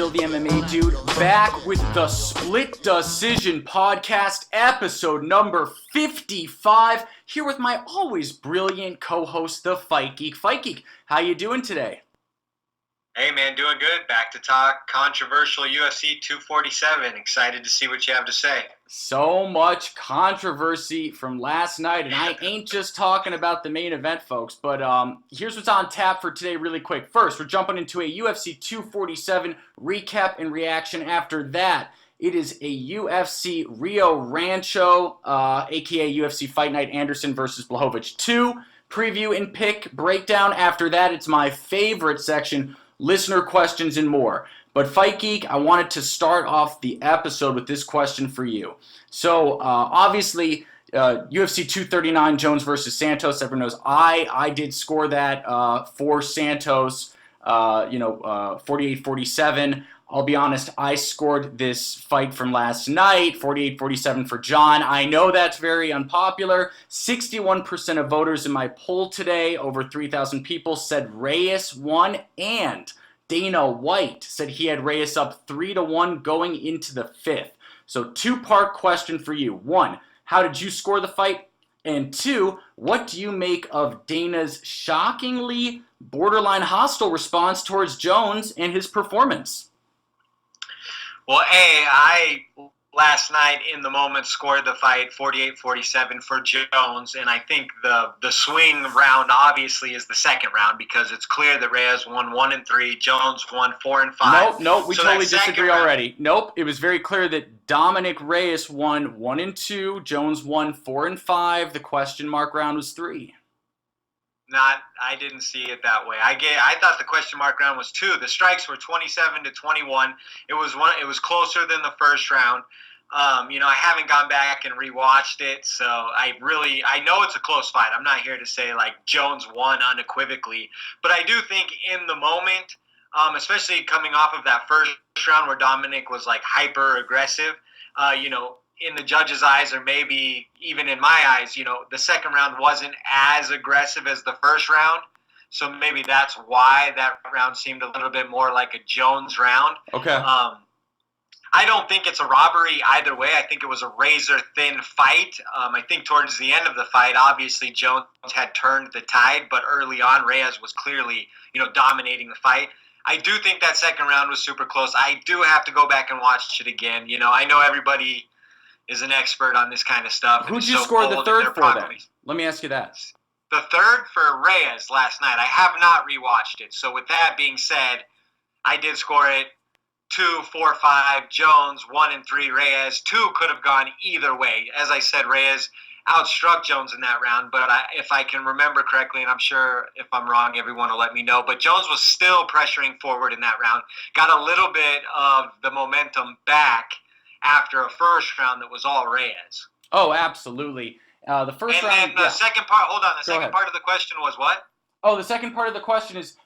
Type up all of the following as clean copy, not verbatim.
Still the MMA Dude, back with the Split Decision Podcast, episode number 55, here with my always brilliant co-host, the Fight Geek. Fight Geek, how you doing today? Hey man, doing good. Back to talk controversial UFC 247. Excited to see what you have to say. So much controversy from last night, and I ain't just talking about the main event, folks, but here's what's on tap for today really quick. First, we're jumping into a UFC 247 recap and reaction. After that, it is a UFC Rio Rancho, aka UFC Fight Night Anderson versus Blachowicz 2 preview and pick breakdown. After that, it's my favorite section, listener questions and more. But Fight Geek, I wanted to start off the episode with this question for you. So obviously, UFC 239, Jones versus Santos. Everyone knows I did score that for Santos, 48-47. I'll be honest, I scored this fight from last night, 48-47 for John. I know that's very unpopular. 61% of voters in my poll today, over 3,000 people, said Reyes won, and Dana White said he had Reyes up 3-1 going into the fifth. So two-part question for you. One, how did you score the fight? And two, what do you make of Dana's shockingly borderline hostile response towards Jones and his performance? Well, I last night in the moment scored the fight 48-47 for Jones, and I think the swing round obviously is the second round because it's clear that Reyes won 1-3, Jones won 4-5. Nope, we totally disagree already. Nope, it was very clear that Dominic Reyes won 1-2, Jones won 4-5. The question mark round was 3. I didn't see it that way. I thought the question mark round was 2. The strikes were 27-21. It was closer than the first round. I haven't gone back and rewatched it, so I know it's a close fight. I'm not here to say like Jones won unequivocally, but I do think in the moment, especially coming off of that first round where Dominic was like hyper aggressive, in the judge's eyes, or maybe even in my eyes, the second round wasn't as aggressive as the first round. So maybe that's why that round seemed a little bit more like a Jones round. Okay. I don't think it's a robbery either way. I think it was a razor-thin fight. I think towards the end of the fight, obviously Jones had turned the tide, but early on, Reyes was clearly, dominating the fight. I do think that second round was super close. I do have to go back and watch it again. I know everybody is an expert on this kind of stuff. Who'd you score the third for then? Let me ask you that. The third for Reyes last night. I have not rewatched it. So with that being said, I did score it 2-4-5 Jones, 1-3 Reyes. 2 could have gone either way. As I said, Reyes outstruck Jones in that round, but if I can remember correctly, and I'm sure if I'm wrong, everyone will let me know, but Jones was still pressuring forward in that round. Got a little bit of the momentum back after a first round that was all Reyes. Oh, absolutely. The first round. And then the second part. Hold on. The second part of the question was what? Oh, the second part of the question is,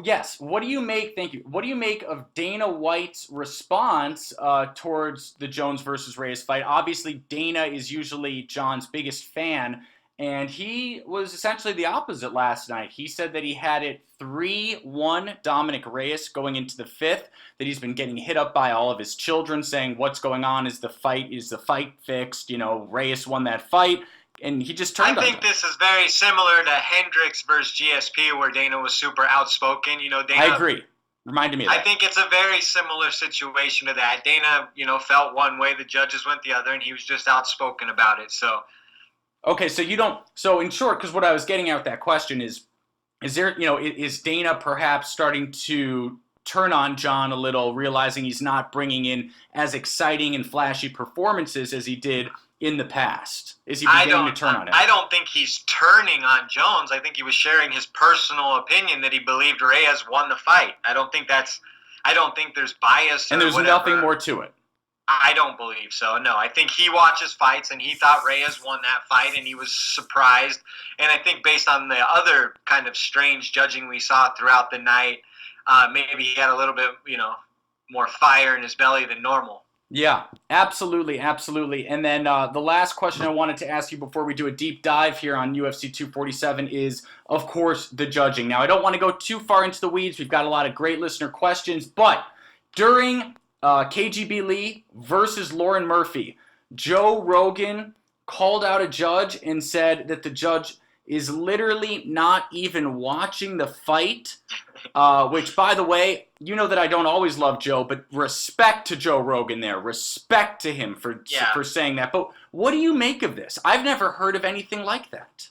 yes. What do you make? Thank you. What do you make of Dana White's response towards the Jones versus Reyes fight? Obviously, Dana is usually John's biggest fan, and he was essentially the opposite last night. He said that he had it 3-1 Dominic Reyes going into the fifth, that he's been getting hit up by all of his children saying, what's going on? Is the fight fixed? Reyes won that fight, and he just turned on I think this is very similar to Hendricks versus GSP, where Dana was super outspoken. Dana, I agree. Reminded me of that. I think it's a very similar situation to that. Dana, felt one way, the judges went the other, and he was just outspoken about it. So, okay, so in short, because what I was getting at with that question is there, is Dana perhaps starting to turn on John a little, realizing he's not bringing in as exciting and flashy performances as he did in the past? Is he beginning to turn on him? I don't think he's turning on Jones. I think he was sharing his personal opinion that he believed Reyes won the fight. I don't think there's bias and there's nothing more to it. I don't believe so, no. I think he watches fights, and he thought Reyes won that fight, and he was surprised. And I think based on the other kind of strange judging we saw throughout the night, maybe he had a little bit, more fire in his belly than normal. Yeah, absolutely. And then the last question I wanted to ask you before we do a deep dive here on UFC 247 is, of course, the judging. Now, I don't want to go too far into the weeds. We've got a lot of great listener questions, but During KGB Lee versus Lauren Murphy, Joe Rogan called out a judge and said that the judge is literally not even watching the fight, which, by the way, you know that I don't always love Joe, but respect to Joe Rogan there. Respect to him for saying that. But what do you make of this? I've never heard of anything like that.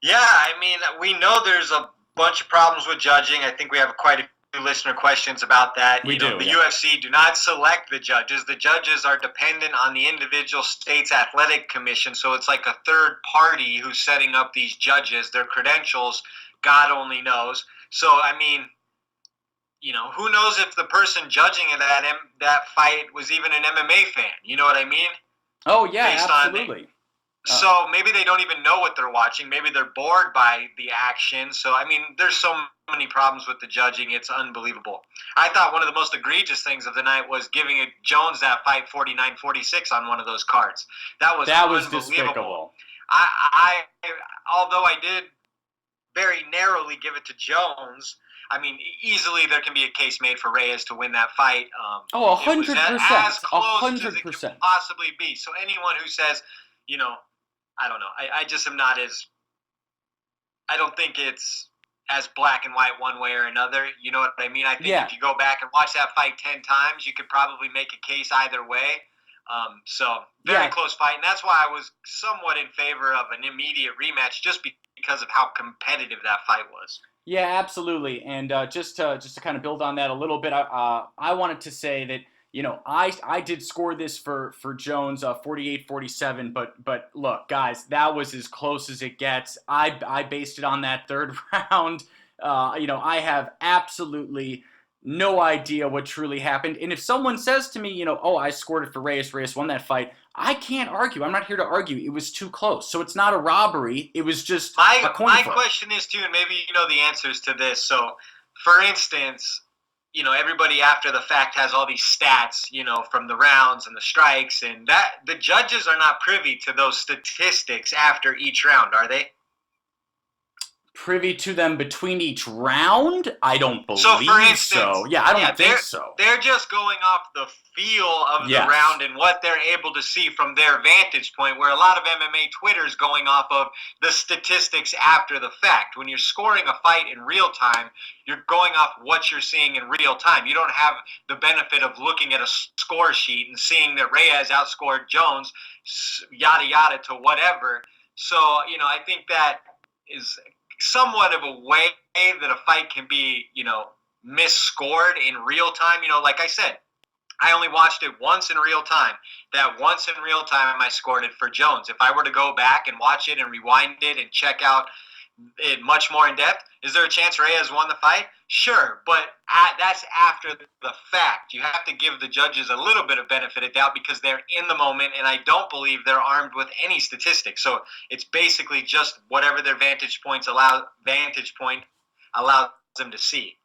Yeah, I mean, we know there's a bunch of problems with judging. I think we have quite a few listener questions about that. The UFC do not select the judges. The judges are dependent on the individual state's athletic commission, so it's like a third party who's setting up these judges. Their credentials, God only knows. So, I mean, who knows if the person judging that fight was even an MMA fan? You know what I mean? Oh, yeah, absolutely. So maybe they don't even know what they're watching. Maybe they're bored by the action. So, I mean, there's so many problems with the judging. It's unbelievable. I thought one of the most egregious things of the night was giving Jones that fight 49-46 on one of those cards. That was despicable. Although I did very narrowly give it to Jones, I mean, easily there can be a case made for Reyes to win that fight. 100%. As close 100%. as it can possibly be. So anyone who says, I don't know. I just am not as – I don't think it's as black and white one way or another. You know what I mean? I think if you go back and watch that fight 10 times, you could probably make a case either way. Very close fight. And that's why I was somewhat in favor of an immediate rematch just because of how competitive that fight was. Yeah, absolutely. And just to kind of build on that a little bit, I wanted to say that, I did score this for Jones 48-47, but look, guys, that was as close as it gets. I based it on that third round. I have absolutely no idea what truly happened. And if someone says to me, I scored it for Reyes won that fight, I can't argue. I'm not here to argue. It was too close. So it's not a robbery. It was just a coin flip. My question is, too, and maybe you know the answers to this. So, for instance, everybody after the fact has all these stats, from the rounds and the strikes, and that the judges are not privy to those statistics after each round, are they? Privy to them between each round? I don't believe so. For instance, so. Yeah, I don't think so. They're just going off the feel of the round and what they're able to see from their vantage point, where a lot of MMA Twitter is going off of the statistics after the fact. When you're scoring a fight in real time, you're going off what you're seeing in real time. You don't have the benefit of looking at a score sheet and seeing that Reyes outscored Jones, yada, yada, to whatever. So, I think that is somewhat of a way that a fight can be, misscored in real time. Like I said, I only watched it once in real time. That once in real time, I scored it for Jones. If I were to go back and watch it and rewind it and check out it much more in depth, is there a chance Reyes won the fight? Sure, but that's after the fact. You have to give the judges a little bit of benefit of doubt because they're in the moment, and I don't believe they're armed with any statistics. So it's basically just whatever their vantage point allows them to see.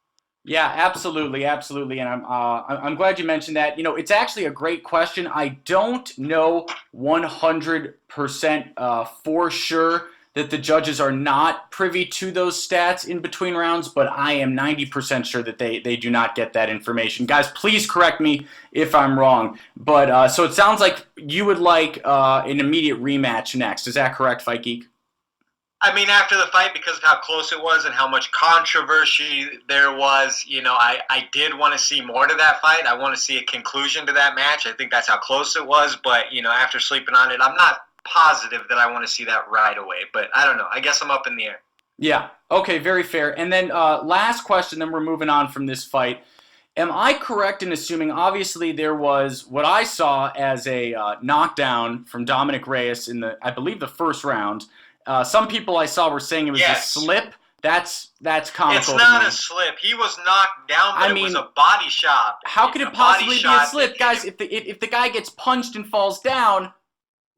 Yeah, absolutely, and I'm glad you mentioned that. It's actually a great question. I don't know 100% for sure that the judges are not privy to those stats in between rounds, but I am 90% sure that they do not get that information. Guys, please correct me if I'm wrong. But so it sounds like you would like an immediate rematch next. Is that correct, Fight Geek? I mean, after the fight, because of how close it was and how much controversy there was, I did want to see more to that fight. I want to see a conclusion to that match. I think that's how close it was. But, after sleeping on it, I'm not positive that I want to see that right away. But I don't know. I guess I'm up in the air. Yeah. Okay, very fair. And then last question, then we're moving on from this fight. Am I correct in assuming, obviously, there was what I saw as a knockdown from Dominic Reyes in I believe the first round. Some people I saw were saying it was a slip. That's comical. It's not a slip. He was knocked down, but it was a body shot. How could it possibly be a slip, guys? If the guy gets punched and falls down,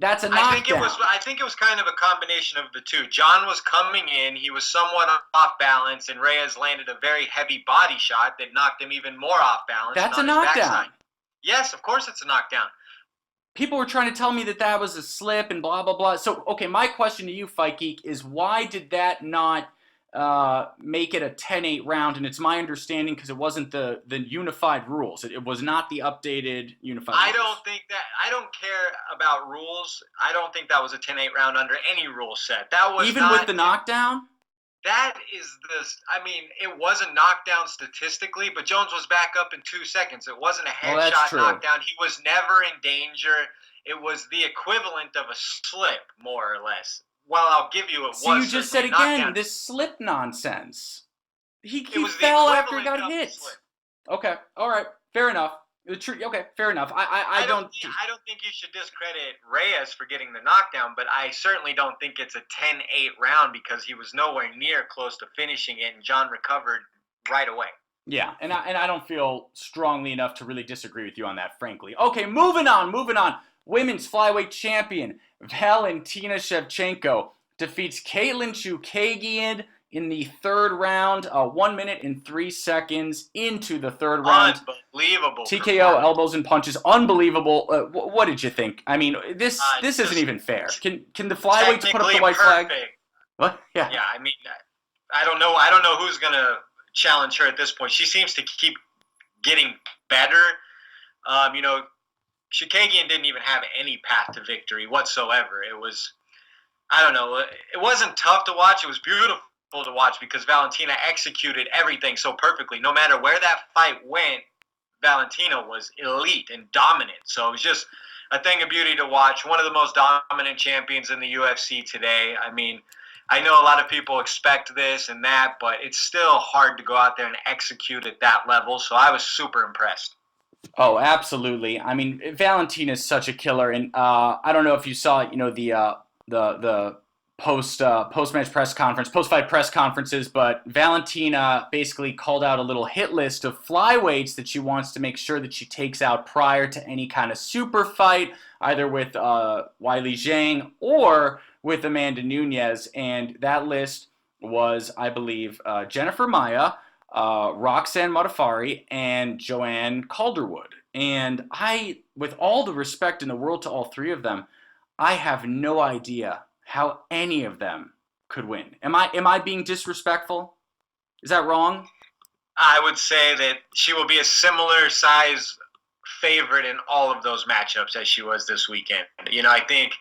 that's a knockdown. I think it was kind of a combination of the two. John was coming in. He was somewhat off balance, and Reyes landed a very heavy body shot that knocked him even more off balance. That's a knockdown. Yes, of course it's a knockdown. People were trying to tell me that was a slip and blah, blah, blah. So, okay, my question to you, Fight Geek, is why did that not make it a 10-8 round, and it's my understanding because it wasn't the unified rules. It was not the updated unified rules. I don't care about rules. I don't think that was a 10-8 round under any rule set. That was even with the knockdown. That is it was a knockdown statistically, but Jones was back up in 2 seconds. It wasn't a headshot knockdown. He was never in danger. It was the equivalent of a slip, more or less. Well, I'll give you So you just said again, this slip nonsense. He fell after he got hit. Okay, all right, fair enough. Okay, fair enough. I don't think you should discredit Reyes for getting the knockdown, but I certainly don't think it's a 10-8 round because he was nowhere near close to finishing it, and John recovered right away. Yeah, and I don't feel strongly enough to really disagree with you on that, frankly. Okay, moving on. Women's flyweight champion Valentina Shevchenko defeats Caitlin Chookagian in the third round, 1 minute and 3 seconds into the third round. Unbelievable. TKO, elbows and punches, unbelievable. What did you think? I mean, this isn't even fair. Can the flyweights put up the white flag? What? Yeah. Yeah, I mean, I don't know who's gonna challenge her at this point. She seems to keep getting better. Chookagian didn't even have any path to victory whatsoever. It was, I don't know, it wasn't tough to watch. It was beautiful to watch because Valentina executed everything so perfectly. No matter where that fight went, Valentina was elite and dominant. So it was just a thing of beauty to watch. One of the most dominant champions in the UFC today. I mean, I know a lot of people expect this and that, but it's still hard to go out there and execute at that level. So I was super impressed. Oh, absolutely. I mean, Valentina is such a killer, and I don't know if you saw, the post-match press conference, post-fight press conferences, but Valentina basically called out a little hit list of flyweights that she wants to make sure that she takes out prior to any kind of super fight, either with Weili Zhang or with Amanda Nunes, and that list was, I believe, Jennifer Maia, Roxanne Modafferi, and Joanne Calderwood. And with all the respect in the world to all three of them, I have no idea how any of them could win. Am I being disrespectful? Is that wrong? I would say that she will be a similar size favorite in all of those matchups as she was this weekend. I think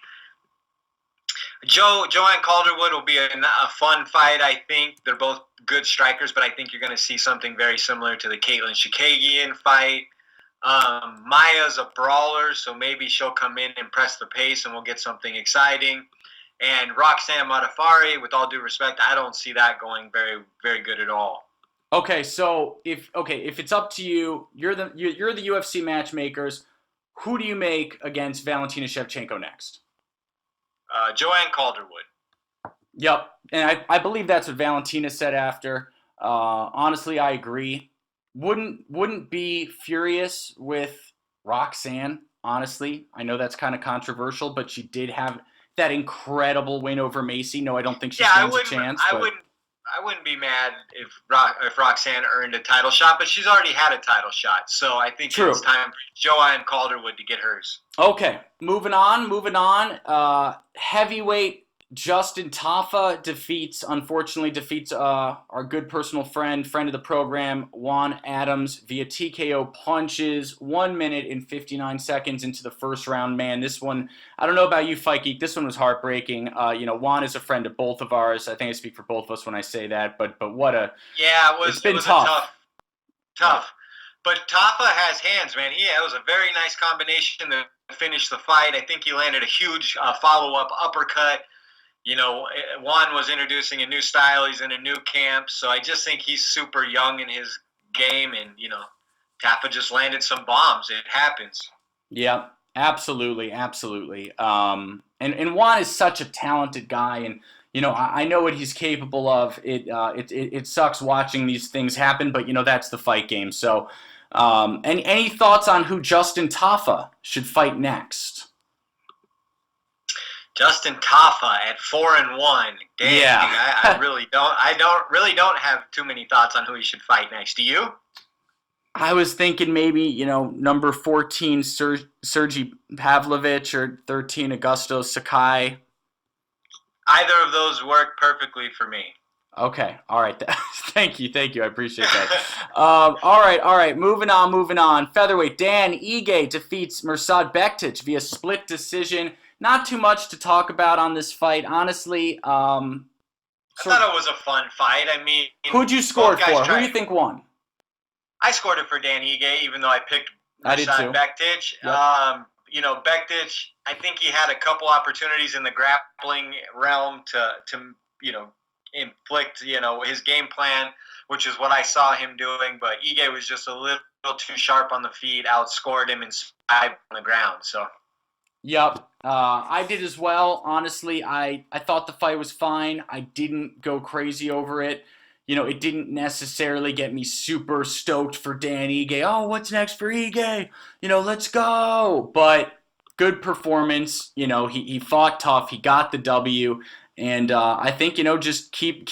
Joanne Calderwood will be a fun fight. I think they're both good strikers, but I think you're going to see something very similar to the Caitlin Chookagian fight. Maya's a brawler, so maybe she'll come in and press the pace and we'll get something exciting. And Roxanne Modafferi, with all due respect, I don't see that going very, very good at all. Okay, so if it's up to you, you're the UFC matchmakers. Who do you make against Valentina Shevchenko next? Joanne Calderwood. Yep, and I believe that's what Valentina said after. Honestly, I agree. Wouldn't be furious with Roxanne. Honestly, I know that's kind of controversial, but she did have that incredible win over Macy. No, I don't think she stands a chance. I wouldn't be mad if Roxanne earned a title shot, but she's already had a title shot. So I think it's time for Joanne Calderwood to get hers. Okay, moving on. Heavyweight Justin Tafa unfortunately defeats our good personal friend of the program, Juan Adams, via TKO punches, 1 minute and 59 seconds into the first round. Man, this one, I don't know about you, Fight Geek, this one was heartbreaking. Juan is a friend of both of ours. I think I speak for both of us when I say that, but what a... Yeah, it's been tough. But Tafa has hands, man. It was a very nice combination to finish the fight. I think he landed a huge follow-up uppercut. Juan was introducing a new style. He's in a new camp. So I just think he's super young in his game. And, Tafa just landed some bombs. It happens. Yeah, absolutely. And Juan is such a talented guy. And, I know what he's capable of. It sucks watching these things happen, but, that's the fight game. So any thoughts on who Justin Tafa should fight next? Justin Tafa at 4-1. Dang, yeah. I really don't. I don't have too many thoughts on who he should fight next. Do you? I was thinking maybe number 14 Sergey Pavlovich or 13 Augusto Sakai. Either of those work perfectly for me. Okay. All right. Thank you. Thank you. I appreciate that. All right. All right. Moving on. Moving on. Featherweight. Dan Ige defeats Mirsad Bektic via split decision. Not too much to talk about on this fight, honestly. I thought it was a fun fight. I mean, Who'd you score it for? Who do you think won? I scored it for Dan Ige, even though I picked Mirsad Bektic. Yep. Bektic, I think he had a couple opportunities in the grappling realm to inflict, his game plan, which is what I saw him doing. But Ige was just a little too sharp on the feet, outscored him in on the ground. So. Yep. I did as well. Honestly, I thought the fight was fine. I didn't go crazy over it. It didn't necessarily get me super stoked for Dan Ige. Oh, what's next for Ige? Let's go. But good performance. He fought tough. He got the W. And I think, just keep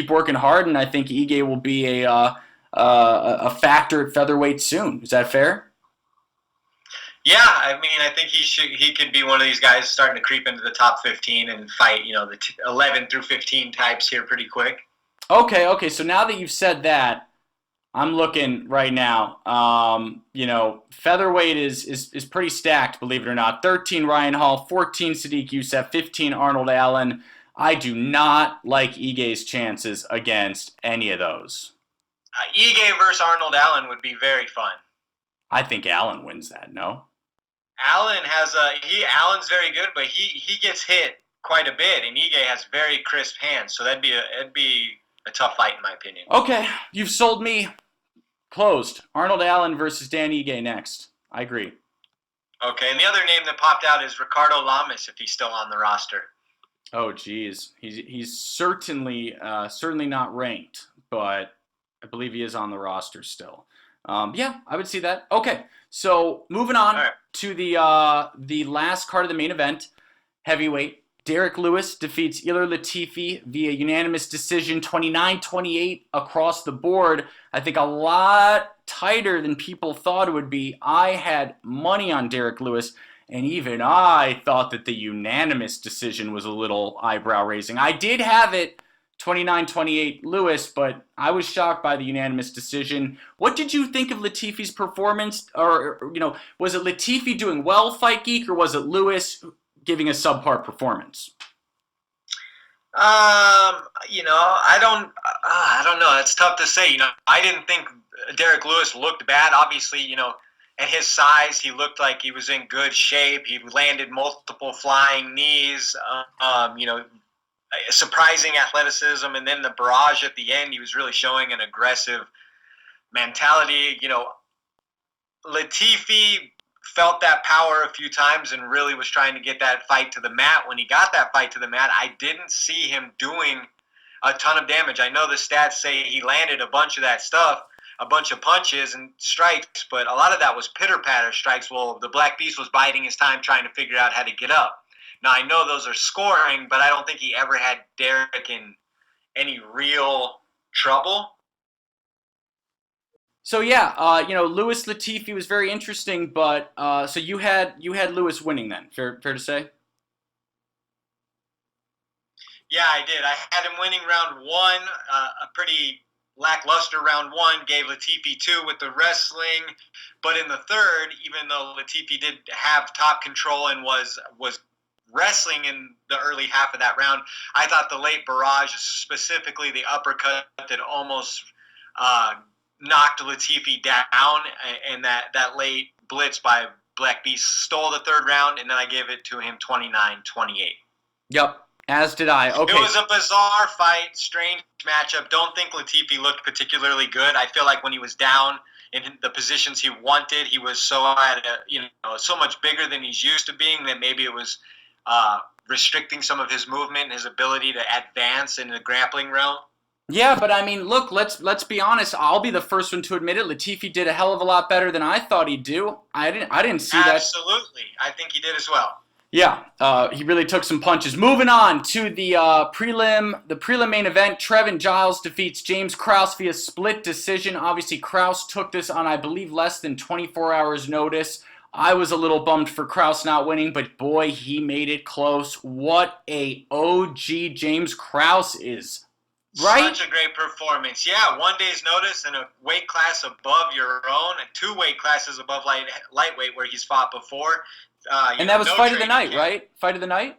working hard. And I think Ige will be a factor at featherweight soon. Is that fair? Yeah, I mean, I think he could be one of these guys starting to creep into the top 15 and fight, the 11 through 15 types here pretty quick. Okay. So now that you've said that, I'm looking right now. Featherweight is pretty stacked, believe it or not. 13 Ryan Hall, 14 Sadiq Youssef, 15 Arnold Allen. I do not like Ige's chances against any of those. Ige versus Arnold Allen would be very fun. I think Allen wins that, no? Allen's very good, but he gets hit quite a bit, and Ige has very crisp hands, so it'd be a tough fight in my opinion. Okay, you've sold me. Closed. Arnold Allen versus Dan Ige next. I agree. Okay, and the other name that popped out is Ricardo Lamas, if he's still on the roster. Oh, geez, he's certainly not ranked, but I believe he is on the roster still. Yeah, I would see that. Okay, so moving on to the last card of the main event, heavyweight. Derek Lewis defeats Ilir Latifi via unanimous decision, 29-28 across the board. I think a lot tighter than people thought it would be. I had money on Derek Lewis, and even I thought that the unanimous decision was a little eyebrow-raising. I did have it 29-28 Lewis, but I was shocked by the unanimous decision. What did you think of Latifi's performance? Or was it Latifi doing well, Fight Geek, or was it Lewis giving a subpar performance? I don't know. It's tough to say. I didn't think Derek Lewis looked bad. Obviously, at his size, he looked like he was in good shape. He landed multiple flying knees. Surprising athleticism, and then the barrage at the end, he was really showing an aggressive mentality. Latifi felt that power a few times and really was trying to get that fight to the mat. When he got that fight to the mat, I didn't see him doing a ton of damage. I know the stats say he landed a bunch of that stuff, a bunch of punches and strikes, but a lot of that was pitter-patter strikes. Well, the Black Beast was biding his time trying to figure out how to get up. Now, I know those are scoring, but I don't think he ever had Derek in any real trouble. So, yeah, Lewis Latifi was very interesting, but so you had Lewis winning then, fair to say? Yeah, I did. I had him winning round one, a pretty lackluster round one, gave Latifi 2 with the wrestling, but in the third, even though Latifi did have top control and was wrestling in the early half of that round, I thought the late barrage, specifically the uppercut that almost knocked Latifi down, and that late blitz by Black Beast stole the third round, and then I gave it to him 29-28. Yep, as did I. Okay. It was a bizarre fight, strange matchup. Don't think Latifi looked particularly good. I feel like when he was down in the positions he wanted, he was so much bigger than he's used to being that maybe it was restricting some of his movement and his ability to advance in the grappling realm. Yeah, but I mean, look, let's be honest. I'll be the first one to admit it. Latifi did a hell of a lot better than I thought he'd do. I didn't see that. Absolutely, I think he did as well. Yeah, he really took some punches. Moving on to the prelim main event. Trevin Giles defeats James Krause via split decision. Obviously, Krause took this on, I believe, less than 24 hours notice. I was a little bummed for Krause not winning, but boy, he made it close. What a OG James Krause is. Right? Such a great performance. Yeah, 1 day's notice and a weight class above your own, and 2 weight classes above lightweight where he's fought before. And that was No fight of the training night, camp. right? Fight of the night?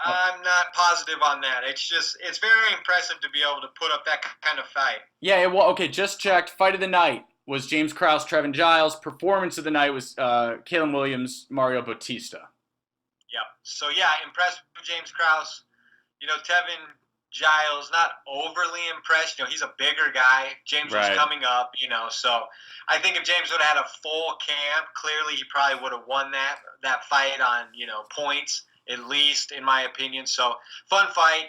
Oh. I'm not positive on that. It's very impressive to be able to put up that kind of fight. Yeah, well, okay, just checked. Fight of the night was James Krause, Trevin Giles. Performance of the night was Kalen Williams, Mario Bautista. Yep. So yeah, impressed with James Krause. Tevin Giles, not overly impressed. He's a bigger guy. James was coming up, so I think if James would have had a full camp, clearly he probably would have won that fight on, points, at least, in my opinion. So, fun fight.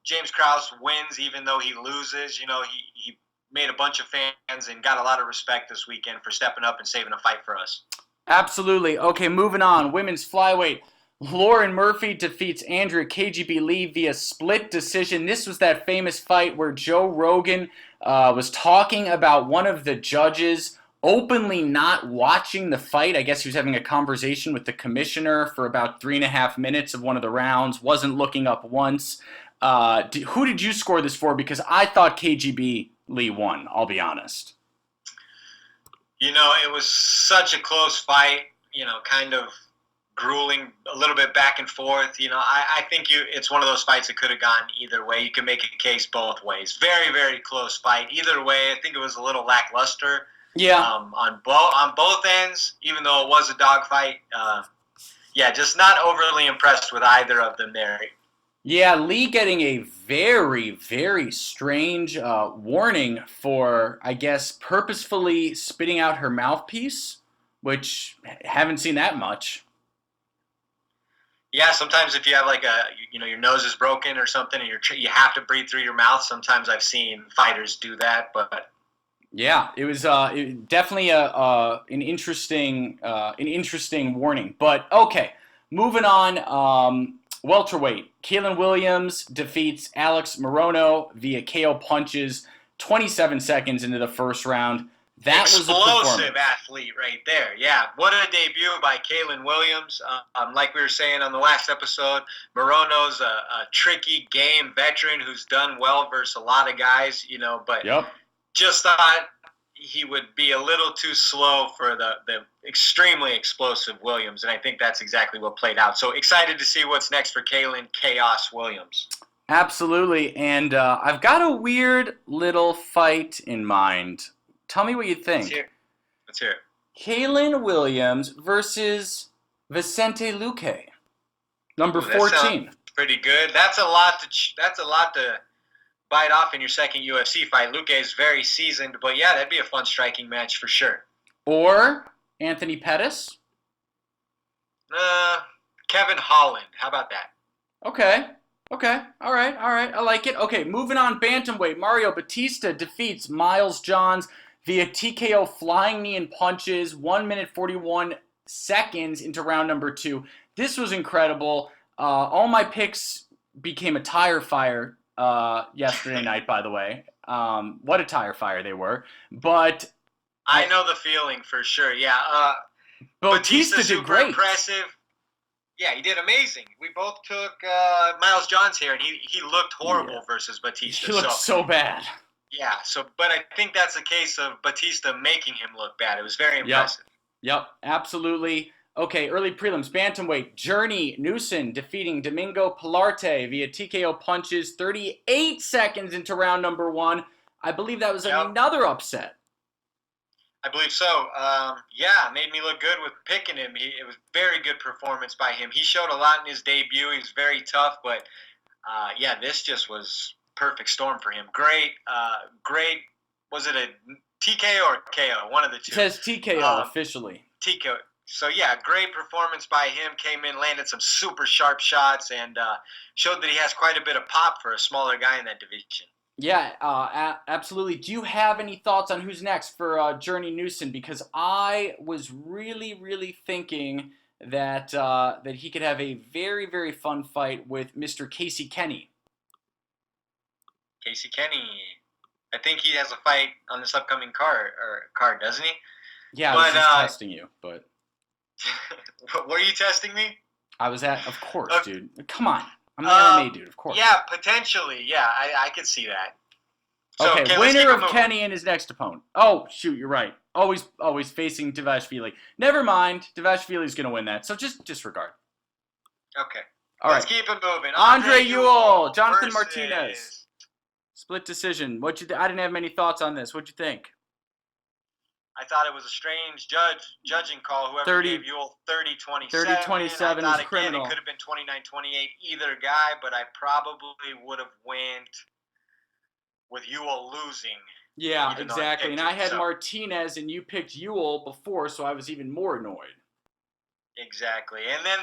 James Krause wins even though he loses. He made a bunch of fans and got a lot of respect this weekend for stepping up and saving a fight for us. Absolutely. Okay, moving on. Women's flyweight. Lauren Murphy defeats Andrea KGB Lee via split decision. This was that famous fight where Joe Rogan was talking about one of the judges openly not watching the fight. I guess he was having a conversation with the commissioner for about 3.5 minutes of one of the rounds, wasn't looking up once. Who did you score this for? Because I thought KGB Lee won, I'll be honest. It was such a close fight, kind of grueling, a little bit back and forth. I think it's one of those fights that could have gone either way. You can make a case both ways. Very, very close fight. Either way, I think it was a little lackluster. Yeah. On both ends, even though it was a dogfight. Just not overly impressed with either of them there. Yeah, Lee getting a very, very strange warning for, I guess, purposefully spitting out her mouthpiece, which haven't seen that much. Yeah, sometimes if you have your nose is broken or something and you have to breathe through your mouth, sometimes I've seen fighters do that, but yeah, it was definitely an interesting warning. But okay, moving on. Welterweight, Kalen Williams defeats Alex Morono via KO punches 27 seconds into the first round. That was explosive athlete right there. Yeah, what a debut by Kalen Williams. Like we were saying on the last episode, Morono's a tricky game veteran who's done well versus a lot of guys, but just thought he would be a little too slow for the extremely explosive Williams, and I think that's exactly what played out. So excited to see what's next for Kalen Chaos Williams. Absolutely, and I've got a weird little fight in mind. Tell me what you think. Let's hear it. Kalen Williams versus Vicente Luque, number 14. Pretty good. That's a lot to bite off in your second UFC fight. Luque is very seasoned, but yeah, that'd be a fun striking match for sure. Or Anthony Pettis. Kevin Holland. How about that? Okay. All right. I like it. Okay, moving on. Bantamweight. Mario Bautista defeats Miles Johns via TKO flying knee and punches. 1 minute 41 seconds into round number 2. This was incredible. All my picks became a tire fire yesterday night, by the way. What a tire fire they were. But I know the feeling for sure. Yeah. Bautista did super great. Impressive. Yeah, he did amazing. We both took Miles Johns here, and he looked horrible versus Bautista. He looked so bad. Yeah. But I think that's a case of Bautista making him look bad. It was very impressive. Yep. Absolutely. Okay, early prelims. Bantamweight. Journey Newson defeating Domingo Pilarte via TKO punches 38 seconds into round number 1. I believe that was another upset. I believe so. Made me look good with picking him. It was very good performance by him. He showed a lot in his debut. He was very tough, but this just was perfect storm for him. Great. Was it a TKO or KO? One of the two. It says TKO officially. TKO. So, great performance by him. Came in, landed some super sharp shots, and showed that he has quite a bit of pop for a smaller guy in that division. Yeah, absolutely. Do you have any thoughts on who's next for Journey Newson? Because I was really, really thinking that he could have a very, very fun fight with Mr. Casey Kenny. Casey Kenny. I think he has a fight on this upcoming card, doesn't he? Yeah, I was just testing you, but... Were you testing me? I was of course, dude. Come on. I'm the MMA dude, of course. Yeah, potentially. Yeah, I could see that. So, Okay, winner of Kenny and his next opponent. Oh, shoot, you're right. Always facing Dvalishvili. Never mind. Dvalishvili's going to win that, so just disregard. Okay. Let's keep it moving. Andre Ewell, Jonathan versus... Martinez. Split decision. I didn't have many thoughts on this. What'd you think? I thought it was a strange judging call. Whoever gave Ewell 30-27. 30-27 was criminal. It could have been 29-28 either guy, but I probably would have went with Ewell losing. Yeah, exactly. And I had Martinez, and you picked Ewell before, so I was even more annoyed. Exactly. And then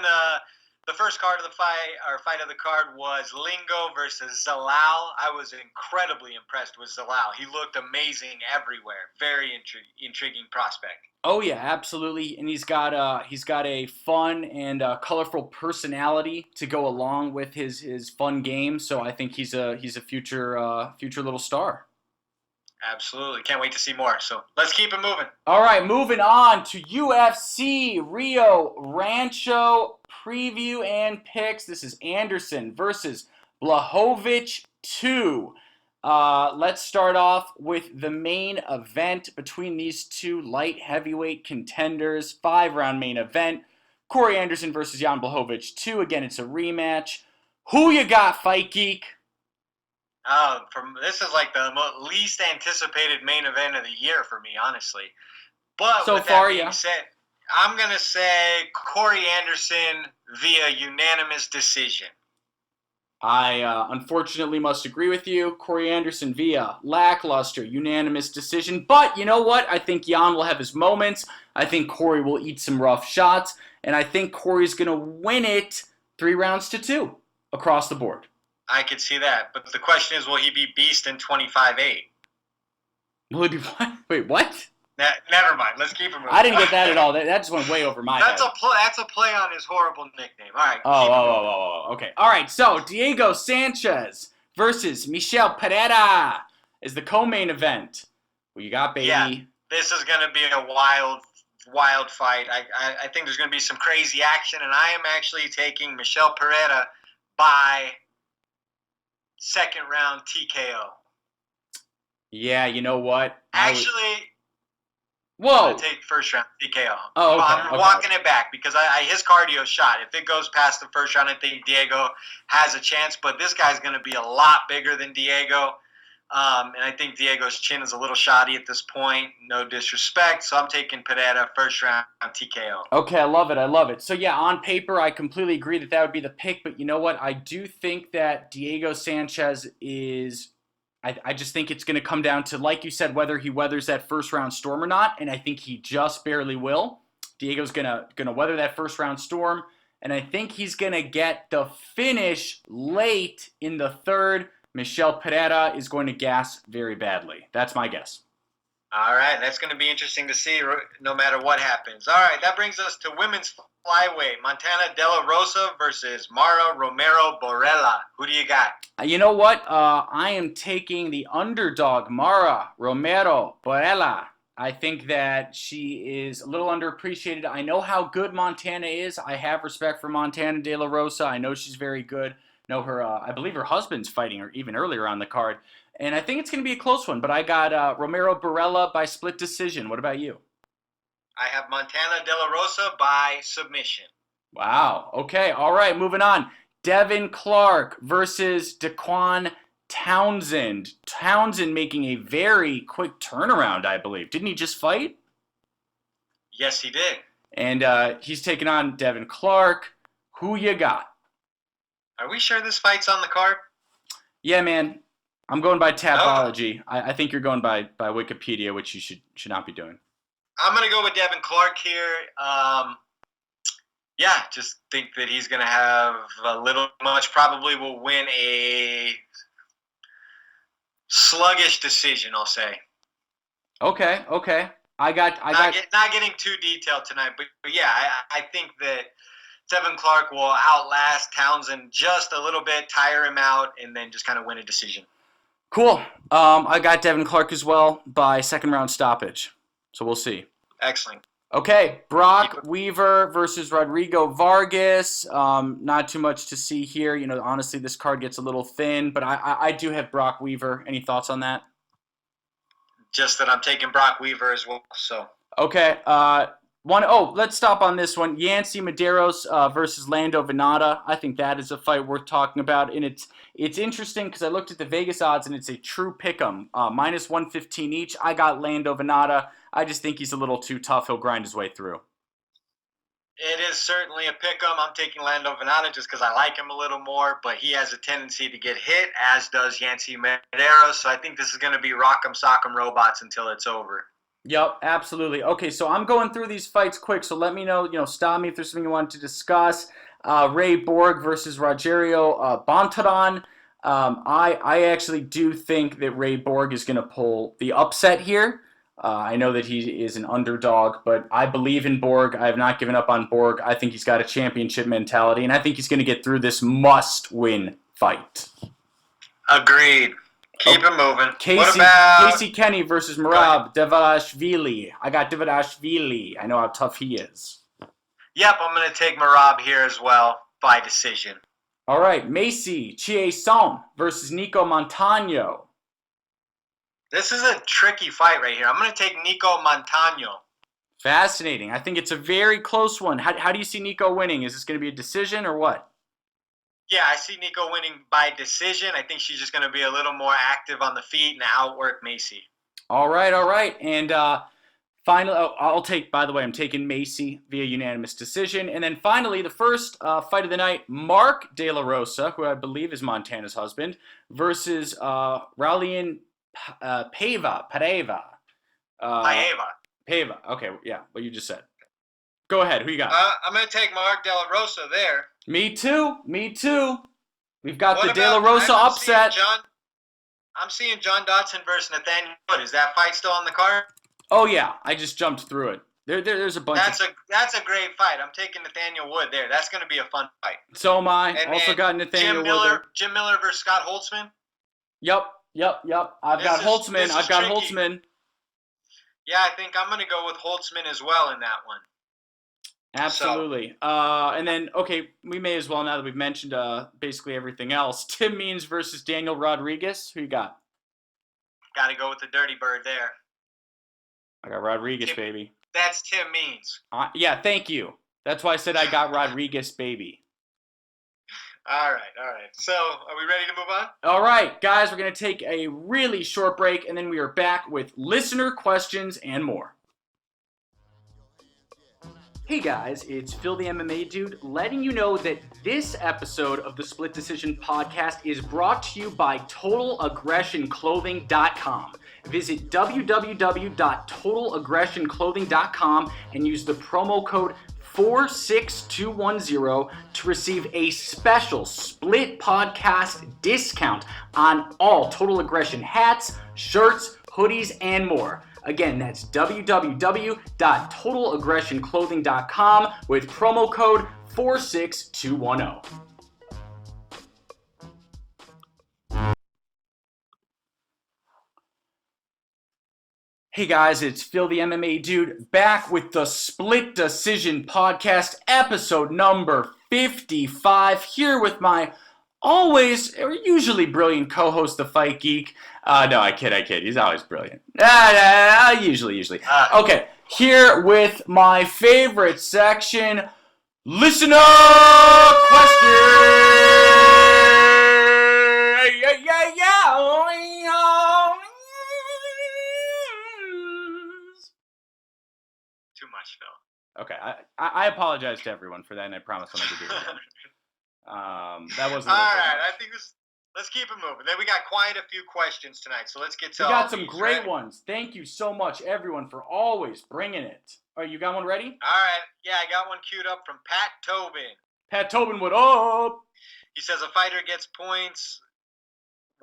the first card of the fight of the card was Lingo versus Zalal. I was incredibly impressed with Zalal. He looked amazing everywhere. Very intriguing prospect. Oh yeah, absolutely. And he's got a fun and colorful personality to go along with his fun game. So I think he's a future little star. Absolutely. Can't wait to see more. So let's keep it moving. All right, moving on to UFC Rio Rancho Preview and picks. This is Anderson versus Blachowicz 2. Let's start off with the main event between these two light heavyweight contenders. 5-round main event. Corey Anderson versus Jan Blachowicz 2. Again, it's a rematch. Who you got, Fight Geek? This is like the least anticipated main event of the year for me, honestly. But so with far, that being said, I'm going to say Corey Anderson via unanimous decision. I unfortunately must agree with you. Corey Anderson via lackluster, unanimous decision. But you know what? I think Jan will have his moments. I think Corey will eat some rough shots. And I think Corey's going to win it 3-2 across the board. I could see that. But the question is, will he be beast in 25-8? Will he be what? Wait, what? Never mind. Let's keep him moving. I didn't get that at all. That just went way over my head. That's a play on his horrible nickname. All right. Okay. All right, so Diego Sanchez versus Michel Pereira is the co-main event. Who you got, baby? Yeah, this is going to be a wild fight. I think there's going to be some crazy action, and I am actually taking Michel Pereira by second round TKO. Yeah, you know what? I'm going to take first round TKO. Oh, okay. I'm walking it back because his cardio shot. If it goes past the first round, I think Diego has a chance. But this guy's going to be a lot bigger than Diego. And I think Diego's chin is a little shoddy at this point. No disrespect. So I'm taking Pereira first round TKO. Okay, I love it. So yeah, on paper, I completely agree that would be the pick. But you know what? I do think that Diego Sanchez is... I just think it's going to come down to, like you said, whether he weathers that first round storm or not, and I think he just barely will. Diego's gonna weather that first round storm, and I think he's gonna get the finish late in the third. Michel Pereira is going to gas very badly. That's my guess. All right, that's going to be interesting to see no matter what happens. All right, that brings us to women's flyweight. Montana De La Rosa versus Mara Romero Borella. Who do you got? You know what? I am taking the underdog, Mara Romero Borella. I think that she is a little underappreciated. I know how good Montana is. I have respect for Montana De La Rosa. I know she's very good. Know her. I believe her husband's fighting her even earlier on the card. And I think it's going to be a close one, but I got Romero Borella by split decision. What about you? I have Montana De La Rosa by submission. Wow. Okay. All right. Moving on. Devin Clark versus Daquan Townsend. Townsend making a very quick turnaround, I believe. Didn't he just fight? Yes, he did. And he's taking on Devin Clark. Who you got? Are we sure this fight's on the card? Yeah, man. I'm going by Tapology. Oh. I think you're going by Wikipedia, which you should not be doing. I'm going to go with Devin Clark here. Yeah, just think that he's going to have a little much. Probably will win a sluggish decision, I'll say. Okay. Not getting too detailed tonight, but yeah, I think that Devin Clark will outlast Townsend just a little bit, tire him out, and then just kind of win a decision. Cool. I got Devin Clark as well by second round stoppage. So we'll see. Excellent. Okay, Brock Weaver versus Rodrigo Vargas. Not too much to see here. Honestly, this card gets a little thin, but I do have Brock Weaver. Any thoughts on that? Just that I'm taking Brock Weaver as well. So Okay. Let's stop on this one. Yancy Medeiros versus Lando Venata. I think that is a fight worth talking about, and it's interesting because I looked at the Vegas odds and it's a true pick'em, minus 115 each. I got Lando Venata. I just think he's a little too tough. He'll grind his way through. it is certainly a pick-em. I'm taking Lando Venata just because I like him a little more, but he has a tendency to get hit, as does Yancy Medeiros. So I think this is going to be rock'em sock'em robots until it's over. Yep, absolutely. Okay, so I'm going through these fights quick, so let me know, stop me if there's something you want to discuss. Ray Borg versus Rogerio Bontoran. I actually do think that Ray Borg is going to pull the upset here. I know that he is an underdog, but I believe in Borg. I have not given up on Borg. I think he's got a championship mentality, and I think he's going to get through this must-win fight. Agreed. Keep it moving. Casey Kenny versus Merab Dvalishvili. I got Dvalishvili. I know how tough he is. Yep, I'm going to take Merab here as well by decision. All right, Macy Chiasson versus Nico Montano. This is a tricky fight right here. I'm going to take Nico Montano. Fascinating. I think it's a very close one. How do you see Nico winning? Is this going to be a decision or what? Yeah, I see Nico winning by decision. I think she's just going to be a little more active on the feet and outwork Macy. All right. And finally, I'm taking Macy via unanimous decision. And then finally, the first fight of the night, Mark De La Rosa, who I believe is Montana's husband, versus Raulian Paiva. Okay, yeah, what you just said. Go ahead. Who you got? I'm going to take Mark De La Rosa there. Me too. We've got the De La Rosa upset. I'm seeing John Dodson versus Nathaniel Wood. Is that fight still on the card? Oh yeah, I just jumped through it. There's a bunch. That's a great fight. I'm taking Nathaniel Wood there. That's going to be a fun fight. So am I. And also got Nathaniel Wood there. Jim Miller versus Scott Holtzman. Yep. I've got Holtzman. Yeah, I think I'm going to go with Holtzman as well in that one. Absolutely. And then, okay, we may as well, now that we've mentioned basically everything else, Tim Means versus Daniel Rodriguez. Who you got? Got to go with the Dirty Bird there. I got Rodriguez, baby. That's Tim Means. Yeah, thank you. That's why I said I got Rodriguez, baby. All right. So, are we ready to move on? All right, guys, we're going to take a really short break, and then we are back with listener questions and more. Hey guys, it's Phil the MMA Dude letting you know that this episode of the Split Decision Podcast is brought to you by TotalAggressionClothing.com. Visit www.TotalAggressionClothing.com and use the promo code 46210 to receive a special Split Podcast discount on all Total Aggression hats, shirts, hoodies, and more. Again, that's www.TotalAggressionClothing.com with promo code 46210. Hey guys, it's Phil the MMA Dude back with the Split Decision Podcast, episode number 55, here with my usually brilliant co-host, the Fight Geek. No, I kid. He's always brilliant. Usually. Okay, here with my favorite section, listener questions. Too much, Phil. Okay, I apologize to everyone for that, and I promise I'm going to do it again. That wasn't. All right, I think this. Let's keep it moving. Then we got quite a few questions tonight, so let's get to. We got some great ones. Thank you so much, everyone, for always bringing it. All right, you got one ready? All right, yeah, I got one queued up from Pat Tobin. Pat Tobin, what up? He says a fighter gets points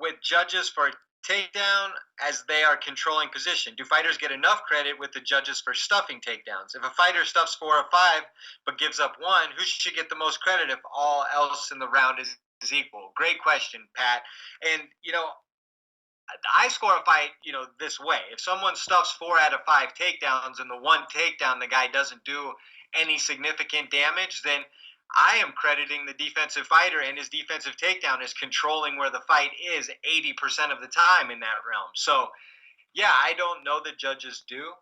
with judges for a takedown as they are controlling position. Do fighters get enough credit with the judges for stuffing takedowns? If a fighter stuffs 4 or 5 but gives up 1, who should get the most credit if all else in the round is equal? Great question, Pat. And, I score a fight, this way. If someone stuffs 4 out of 5 takedowns and the one takedown the guy doesn't do any significant damage, then I am crediting the defensive fighter and his defensive takedown as controlling where the fight is 80% of the time in that realm. So, yeah, I don't know that judges do,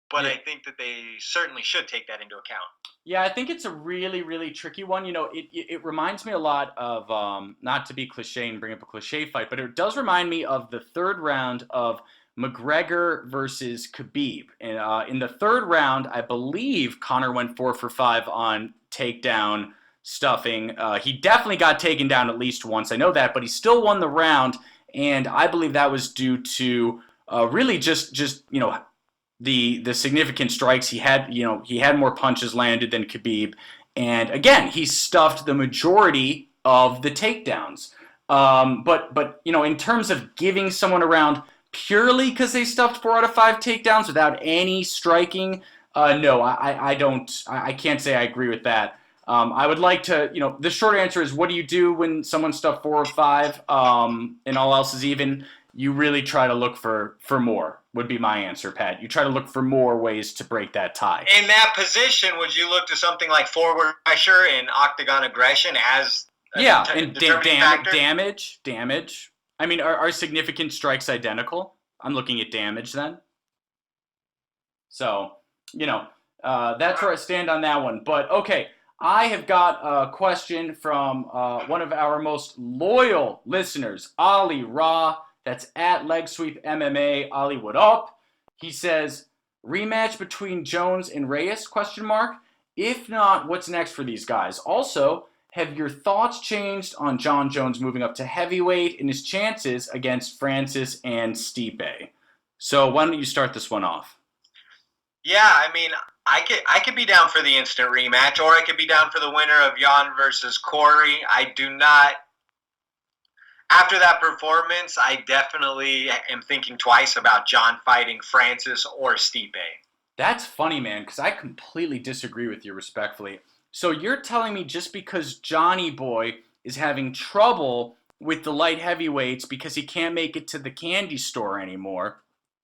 but Yeah. I think that they certainly should take that into account. Yeah, I think it's a really, really tricky one. It reminds me a lot of, not to be cliche and bring up a cliche fight, but it does remind me of the third round of McGregor versus Khabib. And in the third round, I believe Conor went 4 for 5 on takedown stuffing. He definitely got taken down at least once. I know that, but he still won the round, and I believe that was due to really just the significant strikes he had. He had more punches landed than Khabib, and again, he stuffed the majority of the takedowns. But in terms of giving someone around purely because they stuffed 4 out of 5 takedowns without any striking, no, I don't. I can't say I agree with that. I would like to, the short answer is, what do you do when someone stuffed 4 or 5, and all else is even? You really try to look for more, would be my answer, Pat. You try to look for more ways to break that tie. In that position, would you look to something like forward pressure and octagon aggression as and determining factor? damage. I mean, are significant strikes identical? I'm looking at damage then. So, that's where I stand on that one. But, okay, I have got a question from one of our most loyal listeners, Ali Ra. That's at Leg Sweep MMA. Ali, what up? He says, rematch between Jones and Reyes, question mark. If not, what's next for these guys? Also, have your thoughts changed on John Jones moving up to heavyweight and his chances against Francis and Stipe? So why don't you start this one off? Yeah, I mean, I could be down for the instant rematch, or I could be down for the winner of Jan versus Corey. I do not. After that performance, I definitely am thinking twice about John fighting Francis or Stipe. That's funny, man, because I completely disagree with you respectfully. So you're telling me just because Johnny Boy is having trouble with the light heavyweights because he can't make it to the candy store anymore,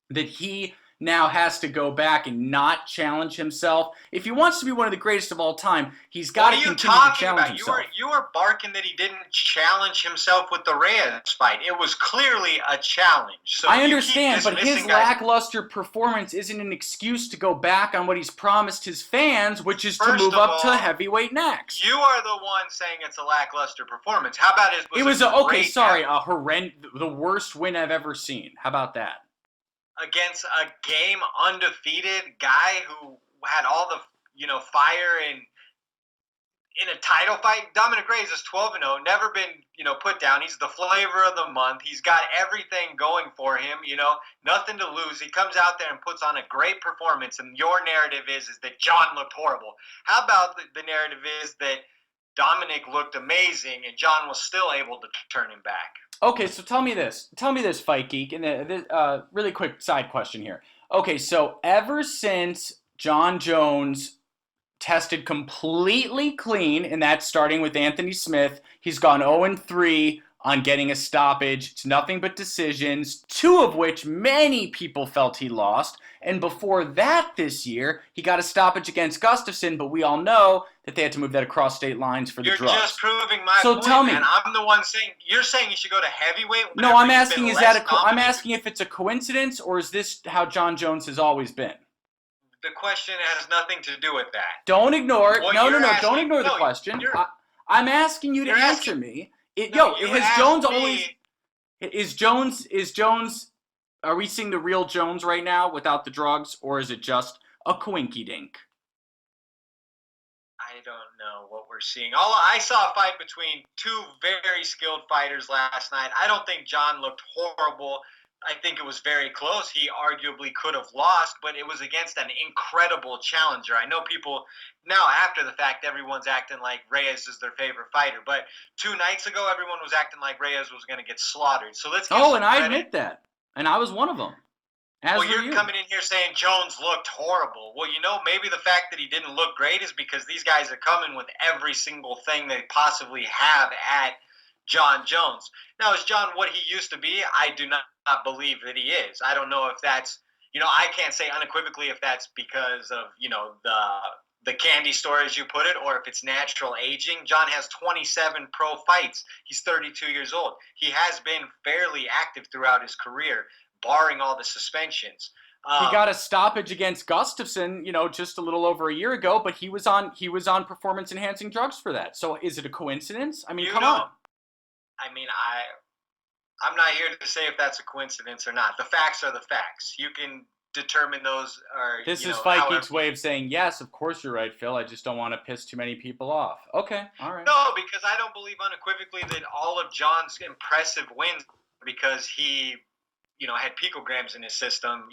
that he now has to go back and not challenge himself? If he wants to be one of the greatest of all time, he's got to continue to challenge himself. You were barking that he didn't challenge himself with the Reyes fight. It was clearly a challenge. So I understand, but his lackluster performance isn't an excuse to go back on what he's promised his fans, which is to move up to heavyweight next. You are the one saying it's a lackluster performance. How about it? It was the worst win I've ever seen. How about that? Against a game undefeated guy who had all the fire in a title fight. Dominic Reyes is 12-0, never been put down. He's the flavor of the month. He's got everything going for him. Nothing to lose. He comes out there and puts on a great performance. And your narrative is that John looked horrible. How about the narrative is that Dominic looked amazing and John was still able to turn him back? Okay, so tell me this, Fight Geek, and really quick side question here. Okay, so ever since John Jones tested completely clean, and that's starting with Anthony Smith, he's gone 0-3 on getting a stoppage. It's nothing but decisions, 2 of which many people felt he lost. And before that this year, he got a stoppage against Gustafsson, but we all know that they had to move that across state lines for the drugs. You're just proving my point, tell me, man. I'm the one saying, you're saying you should go to heavyweight? No, I'm asking, I'm asking if it's a coincidence, or is this how John Jones has always been? The question has nothing to do with that. Don't ignore it. Don't ignore the question. I'm asking you to answer me. Is Jones, are we seeing the real Jones right now without the drugs, or is it just a coinky dink? I don't know what we're seeing. I saw a fight between 2 very skilled fighters last night. I don't think John looked horrible. I think it was very close. He arguably could have lost, but it was against an incredible challenger. I know people now, after the fact, everyone's acting like Reyes is their favorite fighter. But 2 nights ago, everyone was acting like Reyes was going to get slaughtered. So let's. I admit that, and I was one of them. You're coming in here saying Jones looked horrible. Well, maybe the fact that he didn't look great is because these guys are coming with every single thing they possibly have at John Jones. Now, is John what he used to be? I do not believe that he is. I don't know if that's, I can't say unequivocally if that's because of, the candy store, as you put it, or if it's natural aging. John has 27 pro fights. He's 32 years old. He has been fairly active throughout his career, barring all the suspensions. He got a stoppage against Gustafsson, just a little over a year ago, but he was on performance-enhancing drugs for that. So is it a coincidence? I mean, come on. I'm not here to say if that's a coincidence or not. The facts are the facts. You can determine those are. This is Fight Geek's way of saying, yes, of course you're right, Phil. I just don't want to piss too many people off. Okay, all right. No, because I don't believe unequivocally that all of John's impressive wins because he had picograms in his system,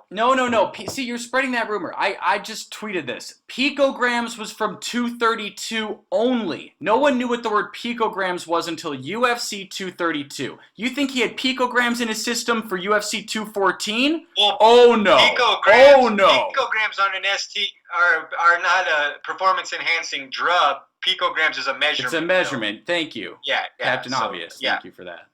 No. See, you're spreading that rumor. I just tweeted this. Picograms was from 232 only. No one knew what the word picograms was until UFC 232. You think he had picograms in his system for UFC 214? Well, oh no. Picograms aren't an ST are not a performance-enhancing drug. Picograms is a measurement. It's a measurement. Thank you. Yeah. Captain Obvious. Yeah. Thank you for that.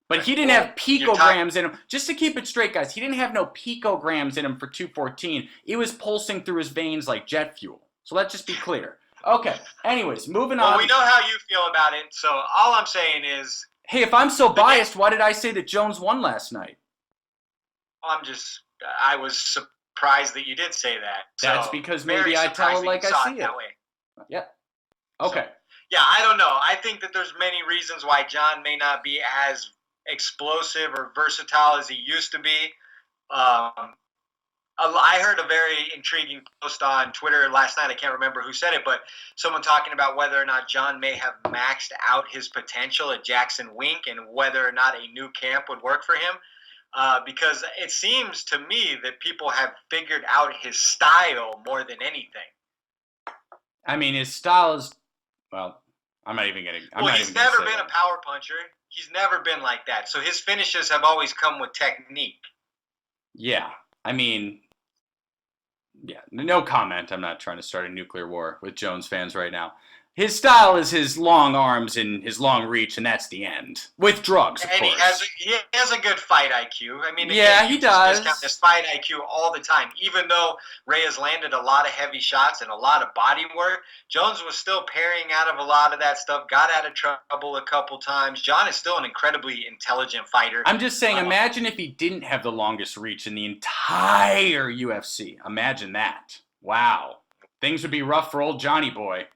But he didn't have picograms in him. Just to keep it straight, guys, he didn't have no picograms in him for 214. It was pulsing through his veins like jet fuel. So let's just be clear. Okay. Anyways, moving on. Well, we know how you feel about it. So all I'm saying is... Hey, if I'm so biased, why did I say that Jones won last night? I was surprised that you did say that. That's because maybe I tell it like I see it. That way. Yeah. Okay. So, I don't know. I think that there's many reasons why John may not be as explosive or versatile as he used to be. I heard a very intriguing post on Twitter last night. I can't remember who said it, but someone talking about whether or not John may have maxed out his potential at Jackson Wink and whether or not a new camp would work for him. Because it seems to me that people have figured out his style more than anything. I mean, his style is, well, I'm not even going to. He's never been a power puncher. He's never been like that. So his finishes have always come with technique. Yeah. I mean, no comment. I'm not trying to start a nuclear war with Jones fans right now. His style is his long arms and his long reach, and that's the end. With drugs, of course. And he has a good fight IQ. I mean, he does. He's got this fight IQ all the time. Even though Reyes landed a lot of heavy shots and a lot of body work, Jones was still parrying out of a lot of that stuff, got out of trouble a couple times. John is still an incredibly intelligent fighter. I'm just saying, imagine if he didn't have the longest reach in the entire UFC. Imagine that. Wow. Things would be rough for old Johnny boy.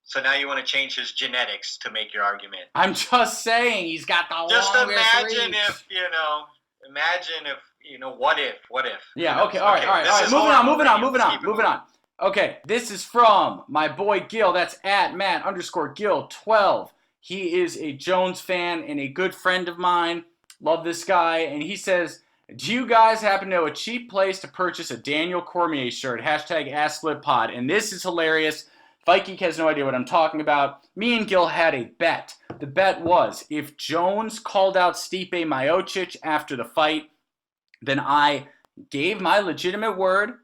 So now you want to change his genetics to make your argument. I'm just saying he's got the just longest imagine reach. What if? Yeah, okay, all right. Moving on. Okay, this is from my boy Gil. That's at Matt_Gil12. He is a Jones fan and a good friend of mine. Love this guy. And he says, do you guys happen to know a cheap place to purchase a Daniel Cormier shirt? #AskSplitPod. And this is hilarious. Fight Geek has no idea what I'm talking about. Me and Gil had a bet. The bet was, if Jones called out Stipe Miocic after the fight, then I gave my legitimate word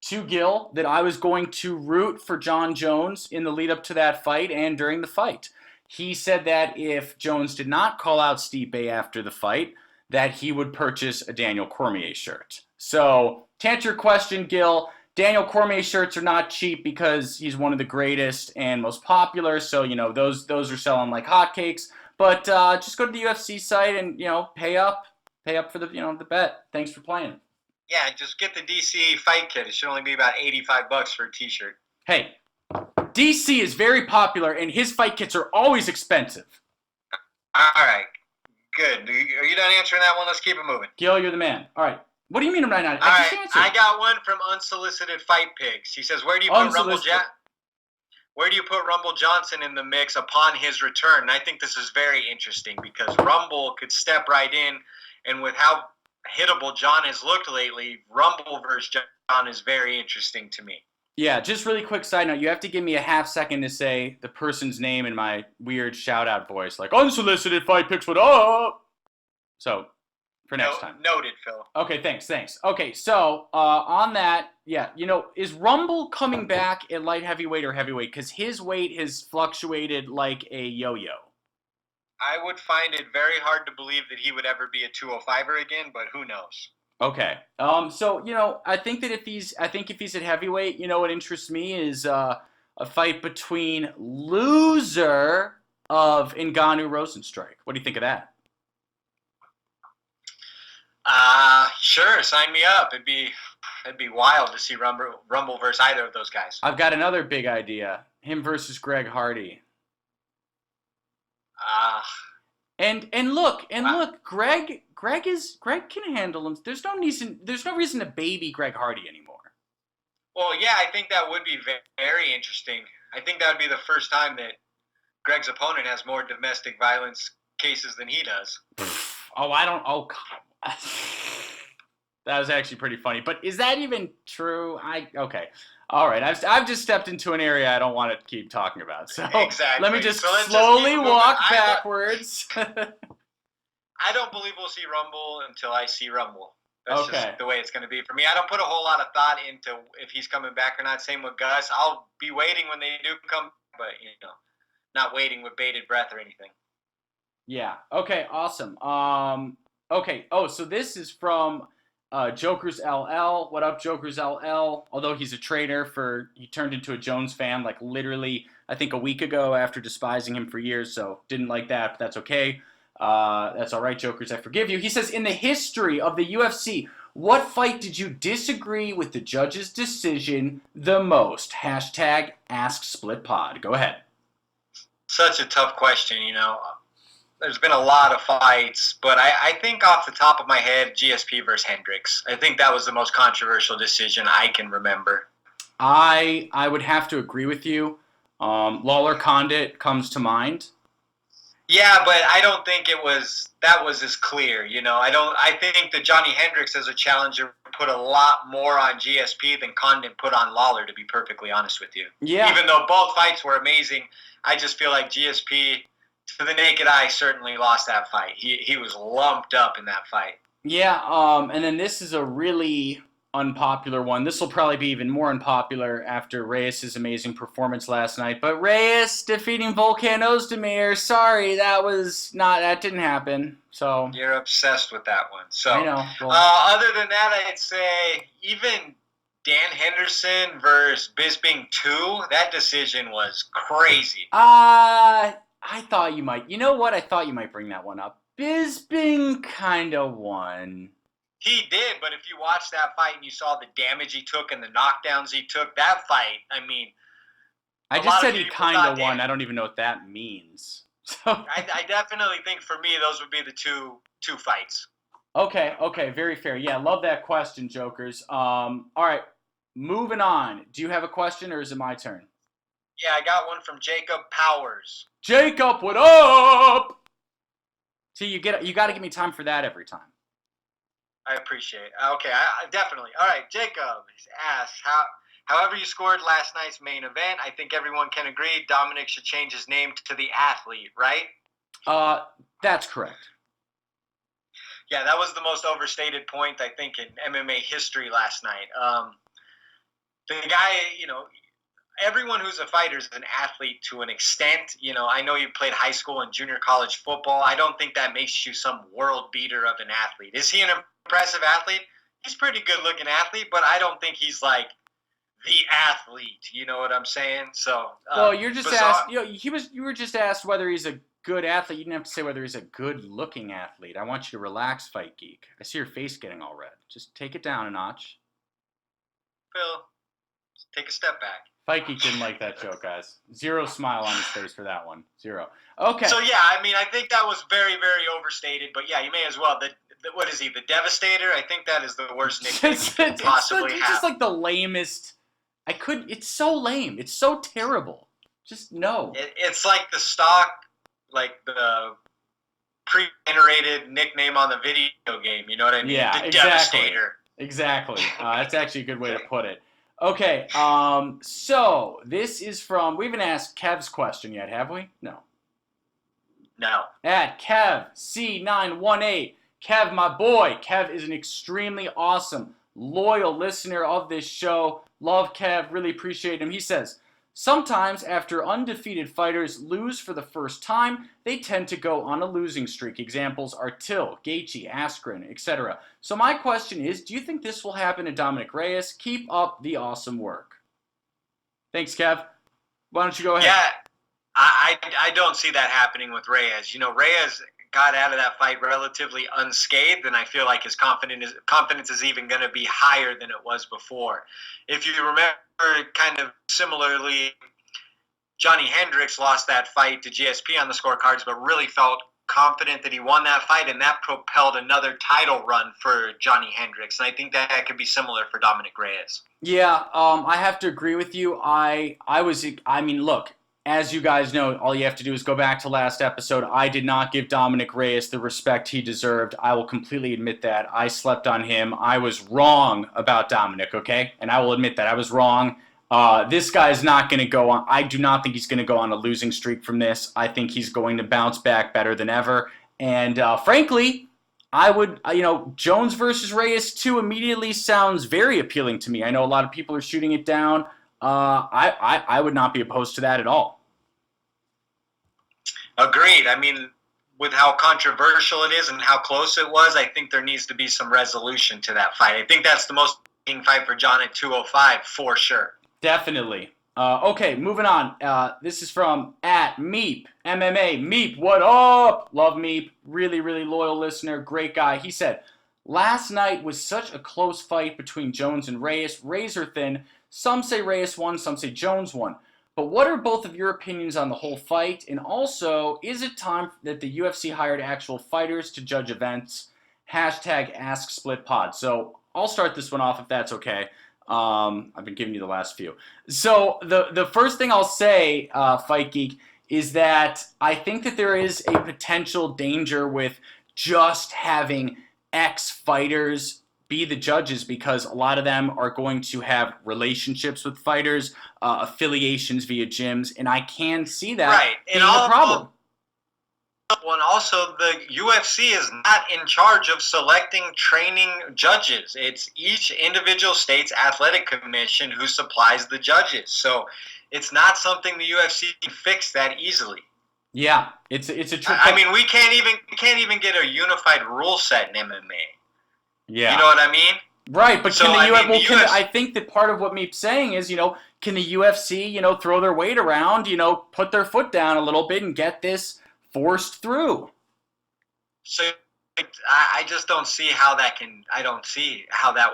to Gil that I was going to root for John Jones in the lead up to that fight and during the fight. He said that if Jones did not call out Stipe after the fight, that he would purchase a Daniel Cormier shirt. So, to answer your question, Gil, Daniel Cormier shirts are not cheap because he's one of the greatest and most popular. So, those are selling like hotcakes. But just go to the UFC site and, pay up for the bet. Thanks for playing. Yeah, just get the DC fight kit. It should only be about $85 for a t-shirt. Hey, DC is very popular and his fight kits are always expensive. All right. Good. Are you done answering that one? Let's keep it moving. Gil, you're the man. All right. What do you mean I'm not? I got one from Unsolicited Fight Pigs. He says, where do you put Rumble Johnson in the mix upon his return? And I think this is very interesting because Rumble could step right in, and with how hittable John has looked lately, Rumble versus John is very interesting to me. Yeah, just really quick side note. You have to give me a half second to say the person's name in my weird shout-out voice, like, Unsolicited Fight Pigs, what up? So... for next time. Noted, Phil. Okay, thanks. Okay, so on that, is Rumble coming back at light heavyweight or heavyweight? Because his weight has fluctuated like a yo-yo. I would find it very hard to believe that he would ever be a 205er again, but who knows? Okay. So I think that if he's at heavyweight, what interests me is a fight between loser of Ngannou Rosenstrike. What do you think of that? Sure, sign me up. It'd be wild to see Rumble versus either of those guys. I've got another big idea. Him versus Greg Hardy. And look, Greg can handle him. There's no reason to baby Greg Hardy anymore. Well, yeah, I think that would be very interesting. I think that would be the first time that Greg's opponent has more domestic violence cases than he does. That was actually pretty funny. But is that even true? Okay. All right. I've just stepped into an area I don't want to keep talking about. So exactly. Let me just slowly walk backwards. I don't believe we'll see Rumble until I see Rumble. That's okay. Just the way it's going to be for me. I don't put a whole lot of thought into if he's coming back or not. Same with Gus. I'll be waiting when they do come, but not waiting with bated breath or anything. Yeah. Okay. Awesome. Okay. Oh, so this is from Jokers LL. What up, Jokers LL? Although he's a traitor he turned into a Jones fan like literally I think a week ago after despising him for years. So didn't like that, but that's okay. That's all right, Jokers. I forgive you. He says, in the history of the UFC, what fight did you disagree with the judge's decision the most? #AskSplitPod. Go ahead. Such a tough question, There's been a lot of fights, but I think off the top of my head, GSP versus Hendricks. I think that was the most controversial decision I can remember. I would have to agree with you. Lawler Condit comes to mind. Yeah, but I don't think that was as clear, I think that Johnny Hendricks as a challenger put a lot more on GSP than Condit put on Lawler, to be perfectly honest with you. Yeah. Even though both fights were amazing, I just feel like GSP, to the naked eye, certainly lost that fight. He was lumped up in that fight. Yeah, and then this is a really unpopular one. This will probably be even more unpopular after Reyes' amazing performance last night. But Reyes defeating Volkan Ozdemir, sorry, that didn't happen. So you're obsessed with that one. So I know. Well, other than that, I'd say even Dan Henderson versus Bisping 2, that decision was crazy. I thought you might. You know what? I thought you might bring that one up. Bisping kind of won. He did, but if you watched that fight and you saw the damage he took and the knockdowns he took, that fight, I just said he kind of won. I don't even know what that means. So I definitely think for me those would be the two fights. Okay, very fair. Yeah, love that question, Jokers. All right, moving on. Do you have a question or is it my turn? Yeah, I got one from Jacob Powers. Jacob, what up? See, you got to give me time for that every time. I appreciate it. Okay, I definitely. All right, Jacob asks, however you scored last night's main event, I think everyone can agree Dominic should change his name to the athlete, right? That's correct. Yeah, that was the most overstated point, I think, in MMA history last night. The guy, everyone who's a fighter is an athlete to an extent. I know you played high school and junior college football. I don't think that makes you some world beater of an athlete. Is he an impressive athlete? He's a pretty good-looking athlete, but I don't think he's like the athlete. You know what I'm saying? So, well, you're just asked. You were just asked whether he's a good athlete. You didn't have to say whether he's a good-looking athlete. I want you to relax, Fight Geek. I see your face getting all red. Just take it down a notch. Phil, take a step back. Fight Geek didn't like that joke, guys. Zero smile on his face for that one. Zero. Okay. So, yeah, I think that was very, very overstated. But, yeah, you may as well. What is he, the Devastator? I think that is the worst nickname you could possibly have. It's just like the lamest. It's so lame. It's so terrible. Just no. It's like the stock, like the pre-generated nickname on the video game. You know what I mean? Yeah, the exactly. Devastator. Exactly. That's actually a good way to put it. Okay, so this is from, we haven't asked Kev's question yet, have we? No. At Kev C918. Kev, my boy. Kev is an extremely awesome, loyal listener of this show. Love Kev, really appreciate him. He says, Sometimes, after undefeated fighters lose for the first time, they tend to go on a losing streak. Examples are Till, Gaethje, Askren, etc. So my question is, do you think this will happen to Dominic Reyes? Keep up the awesome work. Thanks, Kev. Why don't you go ahead? Yeah, I don't see that happening with Reyes. Reyes got out of that fight relatively unscathed, and I feel like his confidence is even going to be higher than it was before. If you remember, kind of similarly, Johnny Hendricks lost that fight to GSP on the scorecards, but really felt confident that he won that fight, and that propelled another title run for Johnny Hendricks. And I think that could be similar for Dominic Reyes. Yeah, I have to agree with you. Look, as you guys know, all you have to do is go back to last episode. I did not give Dominic Reyes the respect he deserved. I will completely admit that. I slept on him. I was wrong about Dominic, okay? And I will admit that. I was wrong. This guy's not going to go on. I do not think he's going to go on a losing streak from this. I think he's going to bounce back better than ever. And frankly, I would, Jones versus Reyes 2 immediately sounds very appealing to me. I know a lot of people are shooting it down. I would not be opposed to that at all. Agreed. I mean, with how controversial it is and how close it was, I think there needs to be some resolution to that fight. I think that's the most interesting fight for John at 205 for sure. Definitely. Okay, moving on. This is from @Meep MMA. Meep, what up? Love Meep. Really, really loyal listener. Great guy. He said, last night was such a close fight between Jones and Reyes. Razor thin. Some say Reyes won, some say Jones won. But what are both of your opinions on the whole fight? And also, is it time that the UFC hired actual fighters to judge events? #AskSplitPod. So I'll start this one off if that's okay. I've been giving you the last few. So the first thing I'll say, Fight Geek, is that I think that there is a potential danger with just having ex-fighters be the judges, because a lot of them are going to have relationships with fighters, affiliations via gyms, and I can see that being a problem. Well, and also the UFC is not in charge of selecting training judges. It's each individual state's athletic commission who supplies the judges. So it's not something the UFC can fix that easily. Yeah, it's a trick. I mean, we can't even get a unified rule set in MMA. Yeah, you know what I mean? Right, but so, I think that part of what Meep's saying is, can the UFC, throw their weight around, put their foot down a little bit and get this forced through? So I just don't see how that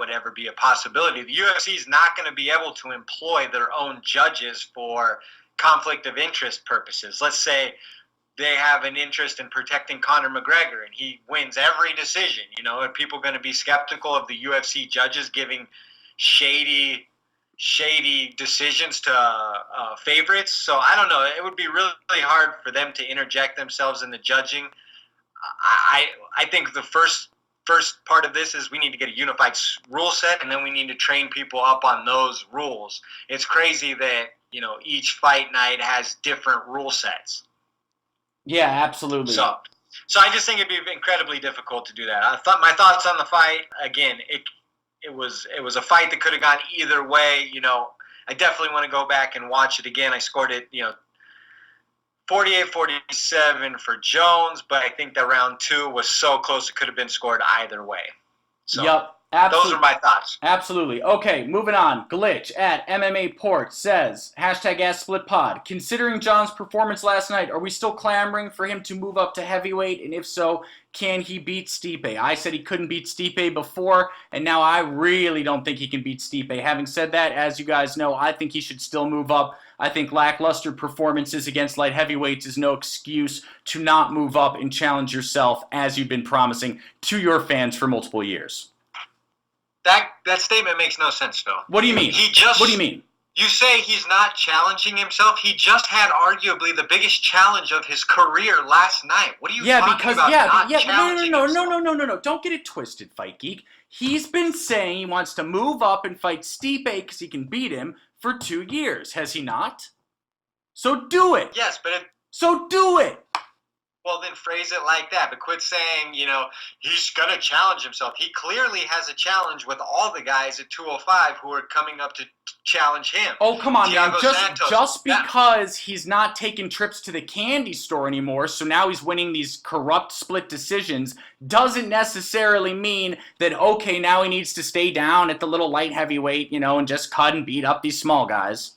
would ever be a possibility. The UFC is not going to be able to employ their own judges for conflict of interest purposes. Let's say they have an interest in protecting Conor McGregor and he wins every decision. Are people going to be skeptical of the UFC judges giving shady decisions to favorites? So I don't know. It would be really, really hard for them to interject themselves in the judging. I think the first part of this is we need to get a unified rule set, and then we need to train people up on those rules. It's crazy that each fight night has different rule sets. Yeah, absolutely. So I just think it'd be incredibly difficult to do that. My thoughts on the fight, again, it was a fight that could have gone either way. I definitely want to go back and watch it again. I scored it, 48-47 for Jones, but I think that round 2 was so close it could have been scored either way. So yep. Those are my thoughts. Absolutely. Okay, moving on. Glitch @MMA Port says, #AskSplitPod. Considering John's performance last night, are we still clamoring for him to move up to heavyweight? And if so, can he beat Stipe? I said he couldn't beat Stipe before, and now I really don't think he can beat Stipe. Having said that, as you guys know, I think he should still move up. I think lackluster performances against light heavyweights is no excuse to not move up and challenge yourself, as you've been promising to your fans for multiple years. That statement makes no sense, Phil. What do you mean? What do you mean? You say he's not challenging himself. He just had arguably the biggest challenge of his career last night. What are you talking about? No. Don't get it twisted, Fight Geek. He's been saying he wants to move up and fight Stipe because he can beat him for 2 years. Has he not? So do it. Yes, but So do it. Well, then phrase it like that, but quit saying, he's going to challenge himself. He clearly has a challenge with all the guys at 205 who are coming up to challenge him. Oh, come on, man. Thiago Santos. Just because he's not taking trips to the candy store anymore, so now he's winning these corrupt split decisions, doesn't necessarily mean that, okay, now he needs to stay down at the little light heavyweight, and just cut and beat up these small guys.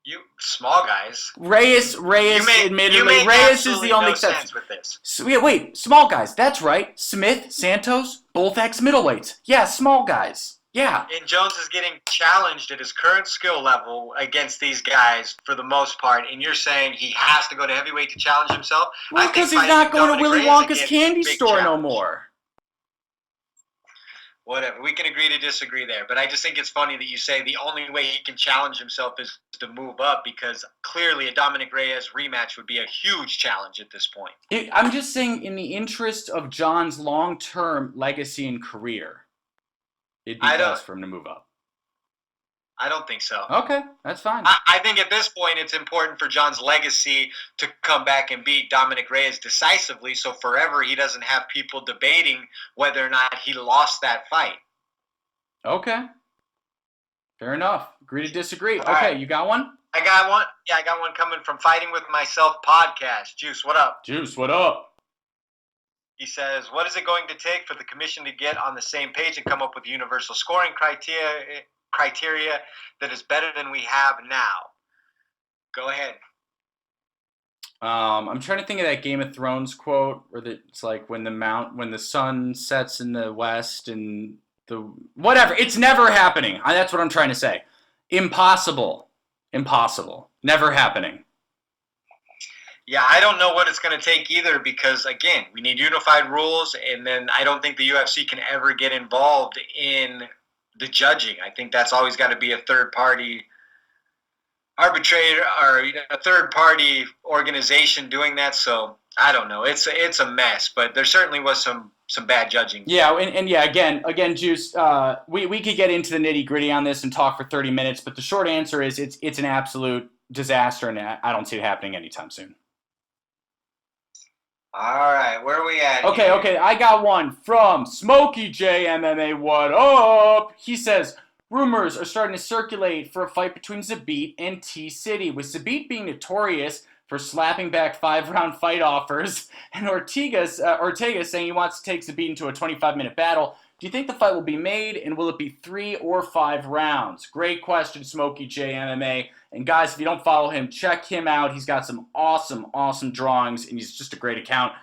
You small guys. Reyes, admittedly, Reyes is the only exception. With this. So, yeah, wait, small guys. That's right. Smith, Santos, both ex-middleweights. Yeah, small guys. Yeah. And Jones is getting challenged at his current skill level against these guys for the most part, and you're saying he has to go to heavyweight to challenge himself? Well, because he's not going to Willy Wonka's candy store no more. Whatever. We can agree to disagree there. But I just think it's funny that you say the only way he can challenge himself is to move up, because clearly a Dominic Reyes rematch would be a huge challenge at this point. I'm just saying, in the interest of John's long-term legacy and career, it'd be best for him to move up. I don't think so. Okay, that's fine. I think at this point it's important for John's legacy to come back and beat Dominic Reyes decisively, so forever he doesn't have people debating whether or not he lost that fight. Okay. Fair enough. Agree to disagree. All okay, right. You got one? I got one. Yeah, I got one coming from Fighting With Myself podcast. Juice, what up? Juice, what up? He says, what is it going to take for the commission to get on the same page and come up with universal scoring criteria that is better than we have now? Go ahead. I'm trying to think of that Game of Thrones quote where it's like when the sun sets in the west and whatever. It's never happening. That's what I'm trying to say. Impossible. Never happening. Yeah, I don't know what it's going to take either, because, again, we need unified rules, and then I don't think the UFC can ever get involved in the judging. I think that's always got to be a third-party arbitrator or a third-party organization doing that. So I don't know. It's a mess, but there certainly was some bad judging. Yeah, and yeah, again, Juice. We could get into the nitty-gritty on this and talk for 30 minutes, but the short answer is it's an absolute disaster, and I don't see it happening anytime soon. All right, where are we at? Okay, I got one from Smokey J MMA. What up? He says, rumors are starting to circulate for a fight between Zabit and T-City, with Zabit being notorious for slapping back 5-round fight offers, and Ortega saying he wants to take Zabit into a 25-minute battle. Do you think the fight will be made, and will it be 3 or 5 rounds? Great question, Smokey J MMA. And guys, if you don't follow him, check him out. He's got some awesome drawings, and he's just a great account.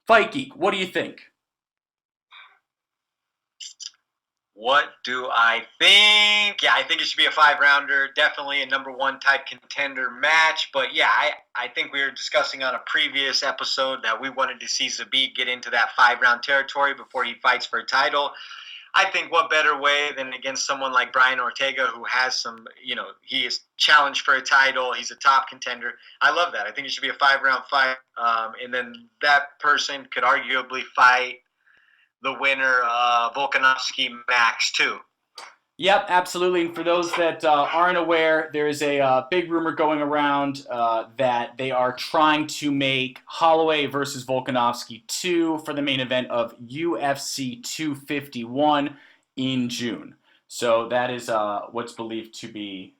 Fight Geek, what do you think? What do I think? Yeah, I think it should be a 5-rounder. Definitely a number 1 type contender match. But yeah, I think we were discussing on a previous episode that we wanted to see Zabit get into that 5-round territory before he fights for a title. I think what better way than against someone like Brian Ortega, who has some, he is challenged for a title. He's a top contender. I love that. I think it should be a 5-round fight. And then that person could arguably fight the winner, Volkanovski Max, too. Yep, absolutely. And for those that aren't aware, there is a big rumor going around that they are trying to make Holloway versus Volkanovski 2 for the main event of UFC 251 in June. So that is what's believed to be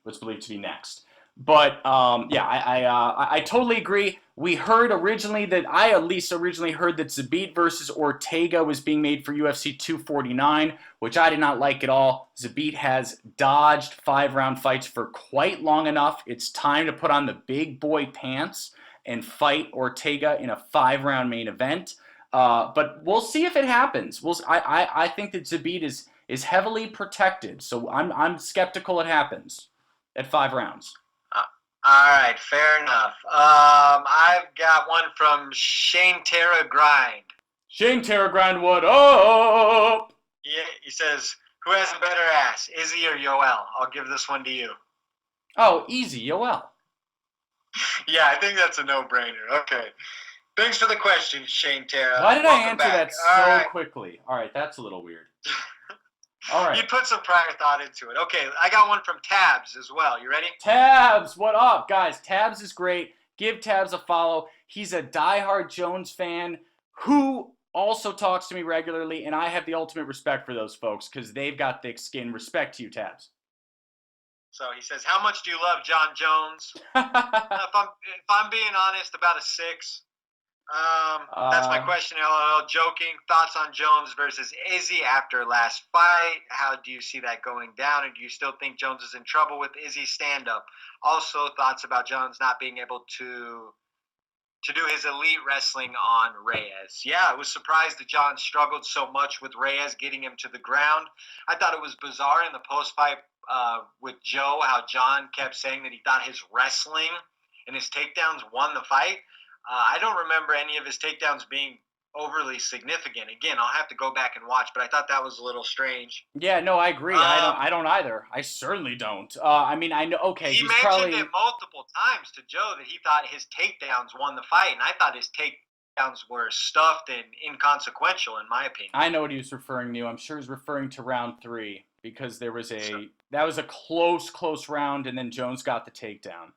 next. But yeah, I totally agree. We heard originally that I at least originally heard that Zabit versus Ortega was being made for UFC 249, which I did not like at all. Zabit has dodged 5-round fights for quite long enough. It's time to put on the big boy pants and fight Ortega in a 5-round main event. But we'll see if it happens. I think that Zabit is heavily protected, so I'm skeptical it happens at 5 rounds. All right, fair enough. I've got one from Shane Terra Grind. Shane Terra Grind, what up? Yeah, he says, who has a better ass, Izzy or Yoel? I'll give this one to you. Oh, easy, Yoel. Yeah, I think that's a no-brainer. Okay. Thanks for the question, Shane Terra. Why did I answer back. that so quickly? All right, that's a little weird. All right. You put some prior thought into it. Okay, I got one from Tabs as well. You ready? Tabs, what up, guys? Tabs is great. Give Tabs a follow. He's a diehard Jones fan who also talks to me regularly, and I have the ultimate respect for those folks because they've got thick skin. Respect to you, Tabs. So he says, how much do you love John Jones? If I'm being honest, about a 6. That's my question. LOL. Joking. Thoughts on Jones versus Izzy after last fight? How do you see that going down? And do you still think Jones is in trouble with Izzy's stand-up? Also, thoughts about Jones not being able to do his elite wrestling on Reyes. Yeah, I was surprised that John struggled so much with Reyes getting him to the ground. I thought it was bizarre in the post-fight with Joe, how John kept saying that he thought his wrestling and his takedowns won the fight. I don't remember any of his takedowns being overly significant. Again, I'll have to go back and watch, but I thought that was a little strange. Yeah, no, I agree. I don't either. I certainly don't. I mean, I know. Okay, he mentioned it multiple times to Joe that he thought his takedowns won the fight, and I thought his takedowns were stuffed and inconsequential, in my opinion. I know what he was referring to. I'm sure he's referring to round 3 because that was a close round, and then Jones got the takedown.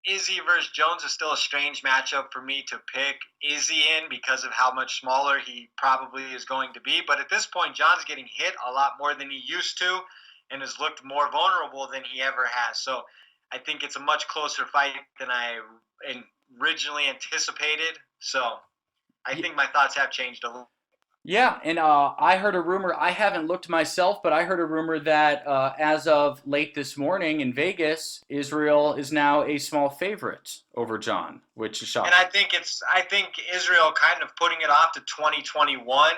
Izzy versus Jones is still a strange matchup for me to pick Izzy in because of how much smaller he probably is going to be. But at this point, John's getting hit a lot more than he used to and has looked more vulnerable than he ever has. So I think it's a much closer fight than I originally anticipated. So I think my thoughts have changed a little. Yeah, and I heard a rumor. I haven't looked myself, but I heard a rumor that as of late this morning in Vegas, Israel is now a small favorite over John, which is shocking. And I think Israel kind of putting it off to 2021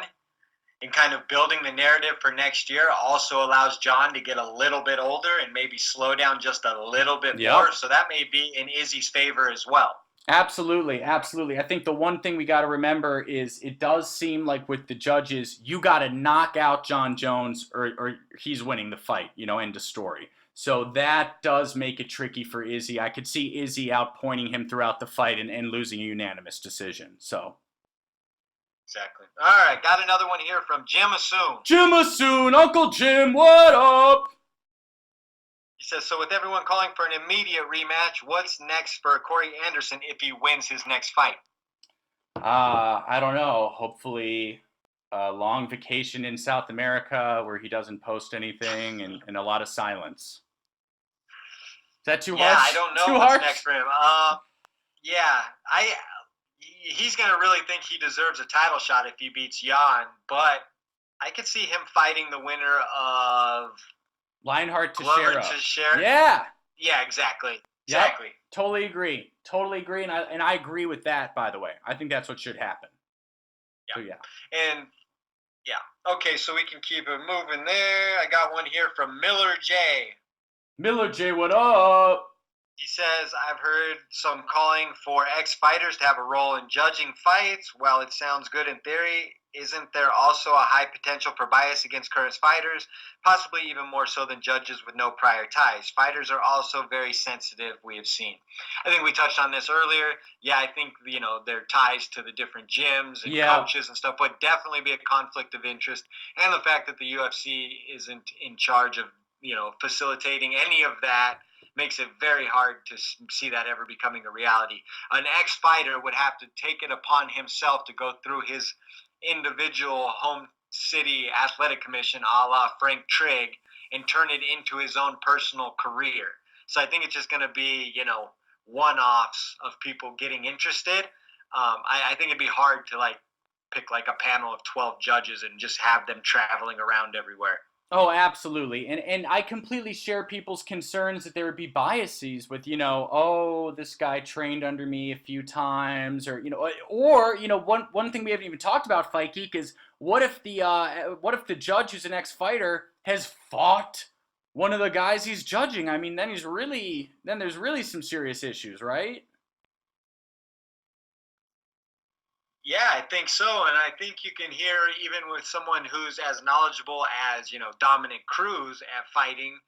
and kind of building the narrative for next year also allows John to get a little bit older and maybe slow down just a little bit more. So that may be in Izzy's favor as well. Absolutely. I think the one thing we got to remember is it does seem like with the judges, you got to knock out John Jones or he's winning the fight, end of story. So that does make it tricky for Izzy. I could see Izzy outpointing him throughout the fight and losing a unanimous decision. So. Exactly. All right, got another one here from Jim Assoon. Jim Assoon, Uncle Jim, what up? He says, so with everyone calling for an immediate rematch, what's next for Corey Anderson if he wins his next fight? I don't know. Hopefully a long vacation in South America where he doesn't post anything and a lot of silence. Is that too harsh? Yeah, I don't know what's next for him. He's going to really think he deserves a title shot if he beats Jan, but I could see him fighting the winner of Lionheart Teixeira. Yeah. Yeah, exactly. Yep. Totally agree. And I agree with that, by the way. I think that's what should happen. Yeah. So, yeah. And yeah. Okay, so we can keep it moving there. I got one here from Miller J. Miller J, what up? He says, I've heard some calling for ex-fighters to have a role in judging fights. While it sounds good in theory, isn't there also a high potential for bias against current fighters, possibly even more so than judges with no prior ties? Fighters are also very sensitive, we have seen. I think we touched on this earlier. Yeah, I think, their ties to the different gyms and coaches and stuff would definitely be a conflict of interest. And the fact that the UFC isn't in charge of, facilitating any of that makes it very hard to see that ever becoming a reality. An ex-fighter would have to take it upon himself to go through his individual home city athletic commission a la Frank Trigg and turn it into his own personal career. So I think it's just going to be, one-offs of people getting interested. I think it'd be hard to pick a panel of 12 judges and just have them traveling around everywhere. Oh, absolutely. And I completely share people's concerns that there would be biases with, this guy trained under me a few times or one thing we haven't even talked about, Fight Geek, is what if the judge who's an ex-fighter has fought one of the guys he's judging? I mean, then there's really some serious issues, right? Yeah, I think so, and I think you can hear even with someone who's as knowledgeable as, Dominic Cruz at fighting,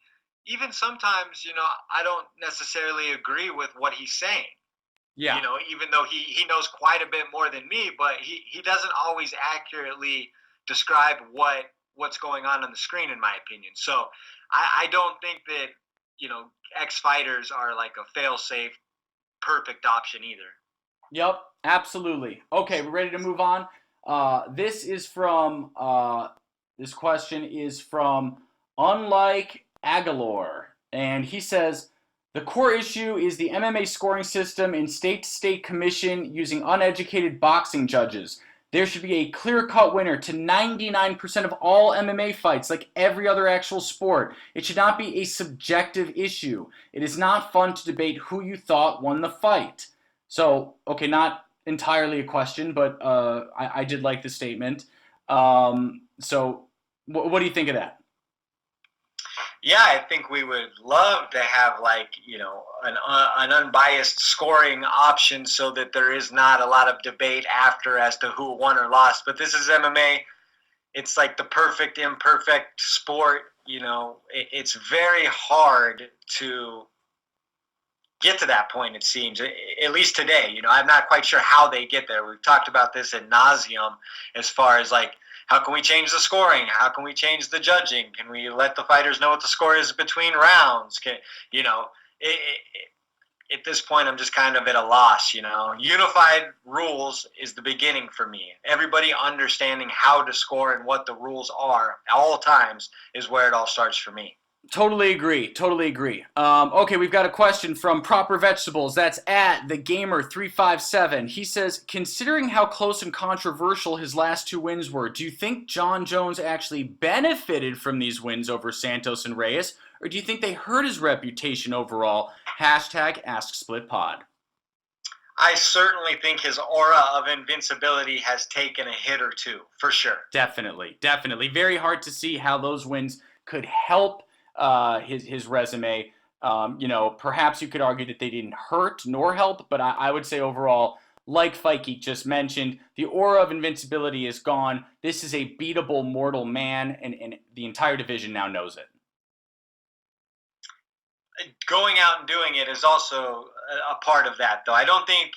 even sometimes, I don't necessarily agree with what he's saying. Yeah. Even though he knows quite a bit more than me, but he doesn't always accurately describe what's going on the screen, in my opinion. So I don't think that ex-fighters are like a fail-safe, perfect option either. Yep, absolutely. Okay, we're ready to move on. This question is from Unlike Agalor, and he says the core issue is the MMA scoring system in state-to-state commission using uneducated boxing judges. There should be a clear-cut winner to 99% of all MMA fights, like every other actual sport. It should not be a subjective issue. It is not fun to debate who you thought won the fight. So, okay, not entirely a question, but I did like the statement. So, what do you think of that? Yeah, I think we would love to have an unbiased scoring option so that there is not a lot of debate after as to who won or lost. But this is MMA. It's like the perfect imperfect sport. It's very hard to get to that point, it seems, at least today. I'm not quite sure how they get there. We've talked about this ad nauseum as far as how can we change the scoring? How can we change the judging? Can we let the fighters know what the score is between rounds? At this point, I'm just kind of at a loss. Unified rules is the beginning for me. Everybody understanding how to score and what the rules are at all times is where it all starts for me. Totally agree. Okay, we've got a question from Proper Vegetables. That's at thegamer357. He says, considering how close and controversial his last 2 wins were, do you think John Jones actually benefited from these wins over Santos and Reyes, or do you think they hurt his reputation overall? #AskSplitPod. I certainly think his aura of invincibility has taken a hit or two, for sure. Definitely. Very hard to see how those wins could help his resume. Perhaps you could argue that they didn't hurt nor help, but I would say overall, like Fight Geek just mentioned, the aura of invincibility is gone. This is a beatable mortal man, and the entire division now knows it. Going out and doing it is also a part of that, though. I don't think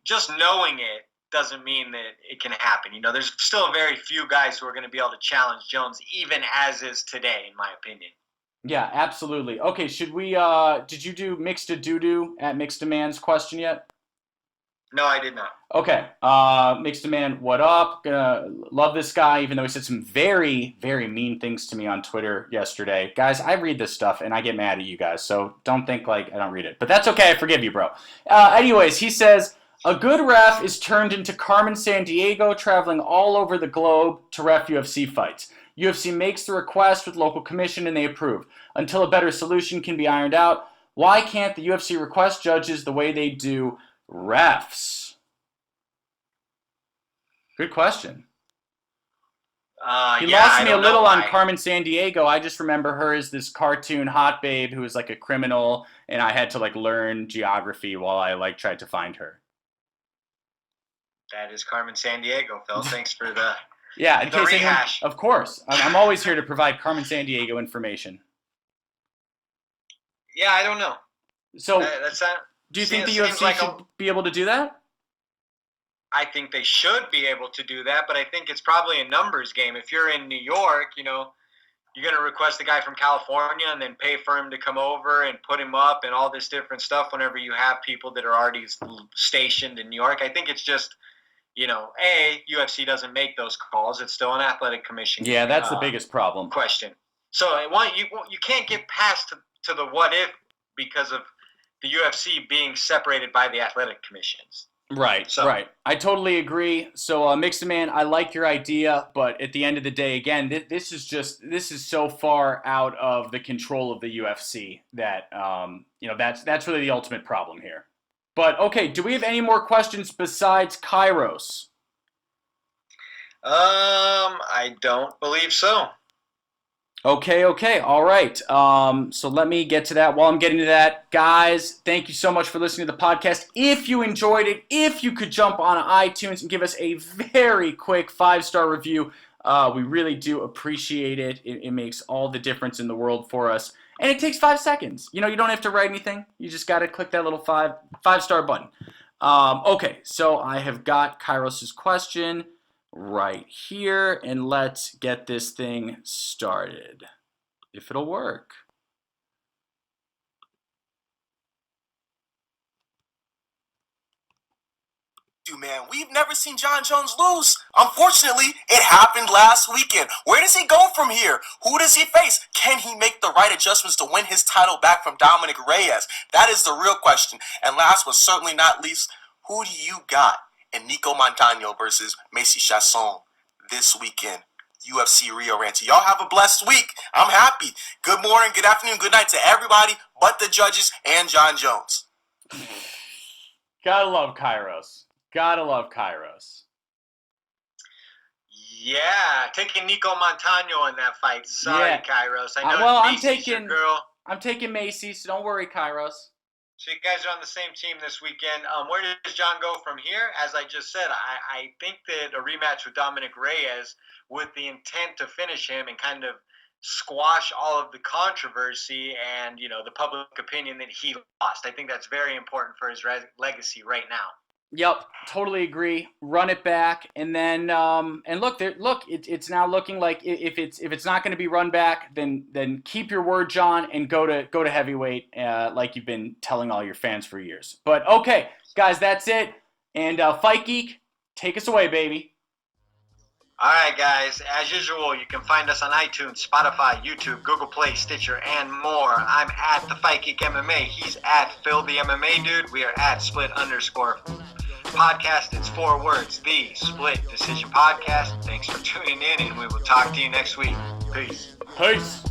just knowing it doesn't mean that it can happen. There's still very few guys who are going to be able to challenge Jones, even as is today, in my opinion. Yeah, absolutely. Okay, should we, did you do Mixed a Doo-Doo at Mixed a Man's question yet? No, I did not. Okay, Mixed a Man, what up? Love this guy, even though he said some very, very mean things to me on Twitter yesterday. Guys, I read this stuff, and I get mad at you guys, so don't think I don't read it. But that's okay, I forgive you, bro. Anyways, he says, a good ref is turned into Carmen Sandiego, traveling all over the globe to ref UFC fights. UFC makes the request with local commission and they approve. Until a better solution can be ironed out, why can't the UFC request judges the way they do refs? Good question. He lost me a little on Carmen Sandiego. I just remember her as this cartoon hot babe who was like a criminal, and I had to learn geography while I tried to find her. That is Carmen Sandiego, Phil. Thanks for the... Yeah, in case anyone, of course. I'm always here to provide Carmen Sandiego information. Yeah, I don't know. So, do you think the UFC should be able to do that? I think they should be able to do that, but I think it's probably a numbers game. If you're in New York, you're going to request a guy from California and then pay for him to come over and put him up and all this different stuff whenever you have people that are already stationed in New York. I think it's just... UFC doesn't make those calls. It's still an athletic commission. Yeah, that's the biggest problem. Question. So you can't get past to the what if because of the UFC being separated by the athletic commissions. Right, right. I totally agree. So, Mixed Man, I like your idea, but at the end of the day, again, this is so far out of the control of the UFC that that's really the ultimate problem here. But, okay, do we have any more questions besides Kairos? I don't believe so. Okay, all right. So let me get to that. While I'm getting to that, guys, thank you so much for listening to the podcast. If you enjoyed it, if you could jump on iTunes and give us a very quick 5-star review, we really do appreciate it. It makes all the difference in the world for us. And it takes 5 seconds. You don't have to write anything. You just got to click that little 5-star button. Okay, so I have got Kairos' question right here, and let's get this thing started. If it'll work. you, man. We've never seen John Jones lose. Unfortunately, it happened last weekend. Where does he go from here? Who does he face? Can he make the right adjustments to win his title back from Dominic Reyes? That is the real question. And last but certainly not least, who do you got in Nico Montano versus Macy Chasson this weekend? UFC Rio Rancho. Y'all have a blessed week. I'm happy. Good morning, good afternoon, good night to everybody but the judges and John Jones. Gotta love Kairos. Gotta love Kairos. Yeah, taking Nico Montano in that fight. Sorry, Yeah. Kairos. I know Macy's your girl. I'm taking Macy, so don't worry, Kairos. So you guys are on the same team this weekend. Where does John go from here? As I just said, I think that a rematch with Dominic Reyes with the intent to finish him and kind of squash all of the controversy and, the public opinion that he lost. I think that's very important for his legacy right now. Yep, totally agree. Run it back, and then and look, it's now looking like if it's not going to be run back, then keep your word, John, and go to heavyweight, like you've been telling all your fans for years. But okay, guys, that's it. And Fight Geek, take us away, baby. All right, guys. As usual, you can find us on iTunes, Spotify, YouTube, Google Play, Stitcher, and more. I'm at the Fight Geek MMA. He's at Phil the MMA Dude. We are at Split_podcast. It's 4 words. The Split Decision Podcast. Thanks for tuning in, and we will talk to you next week. Peace. Peace.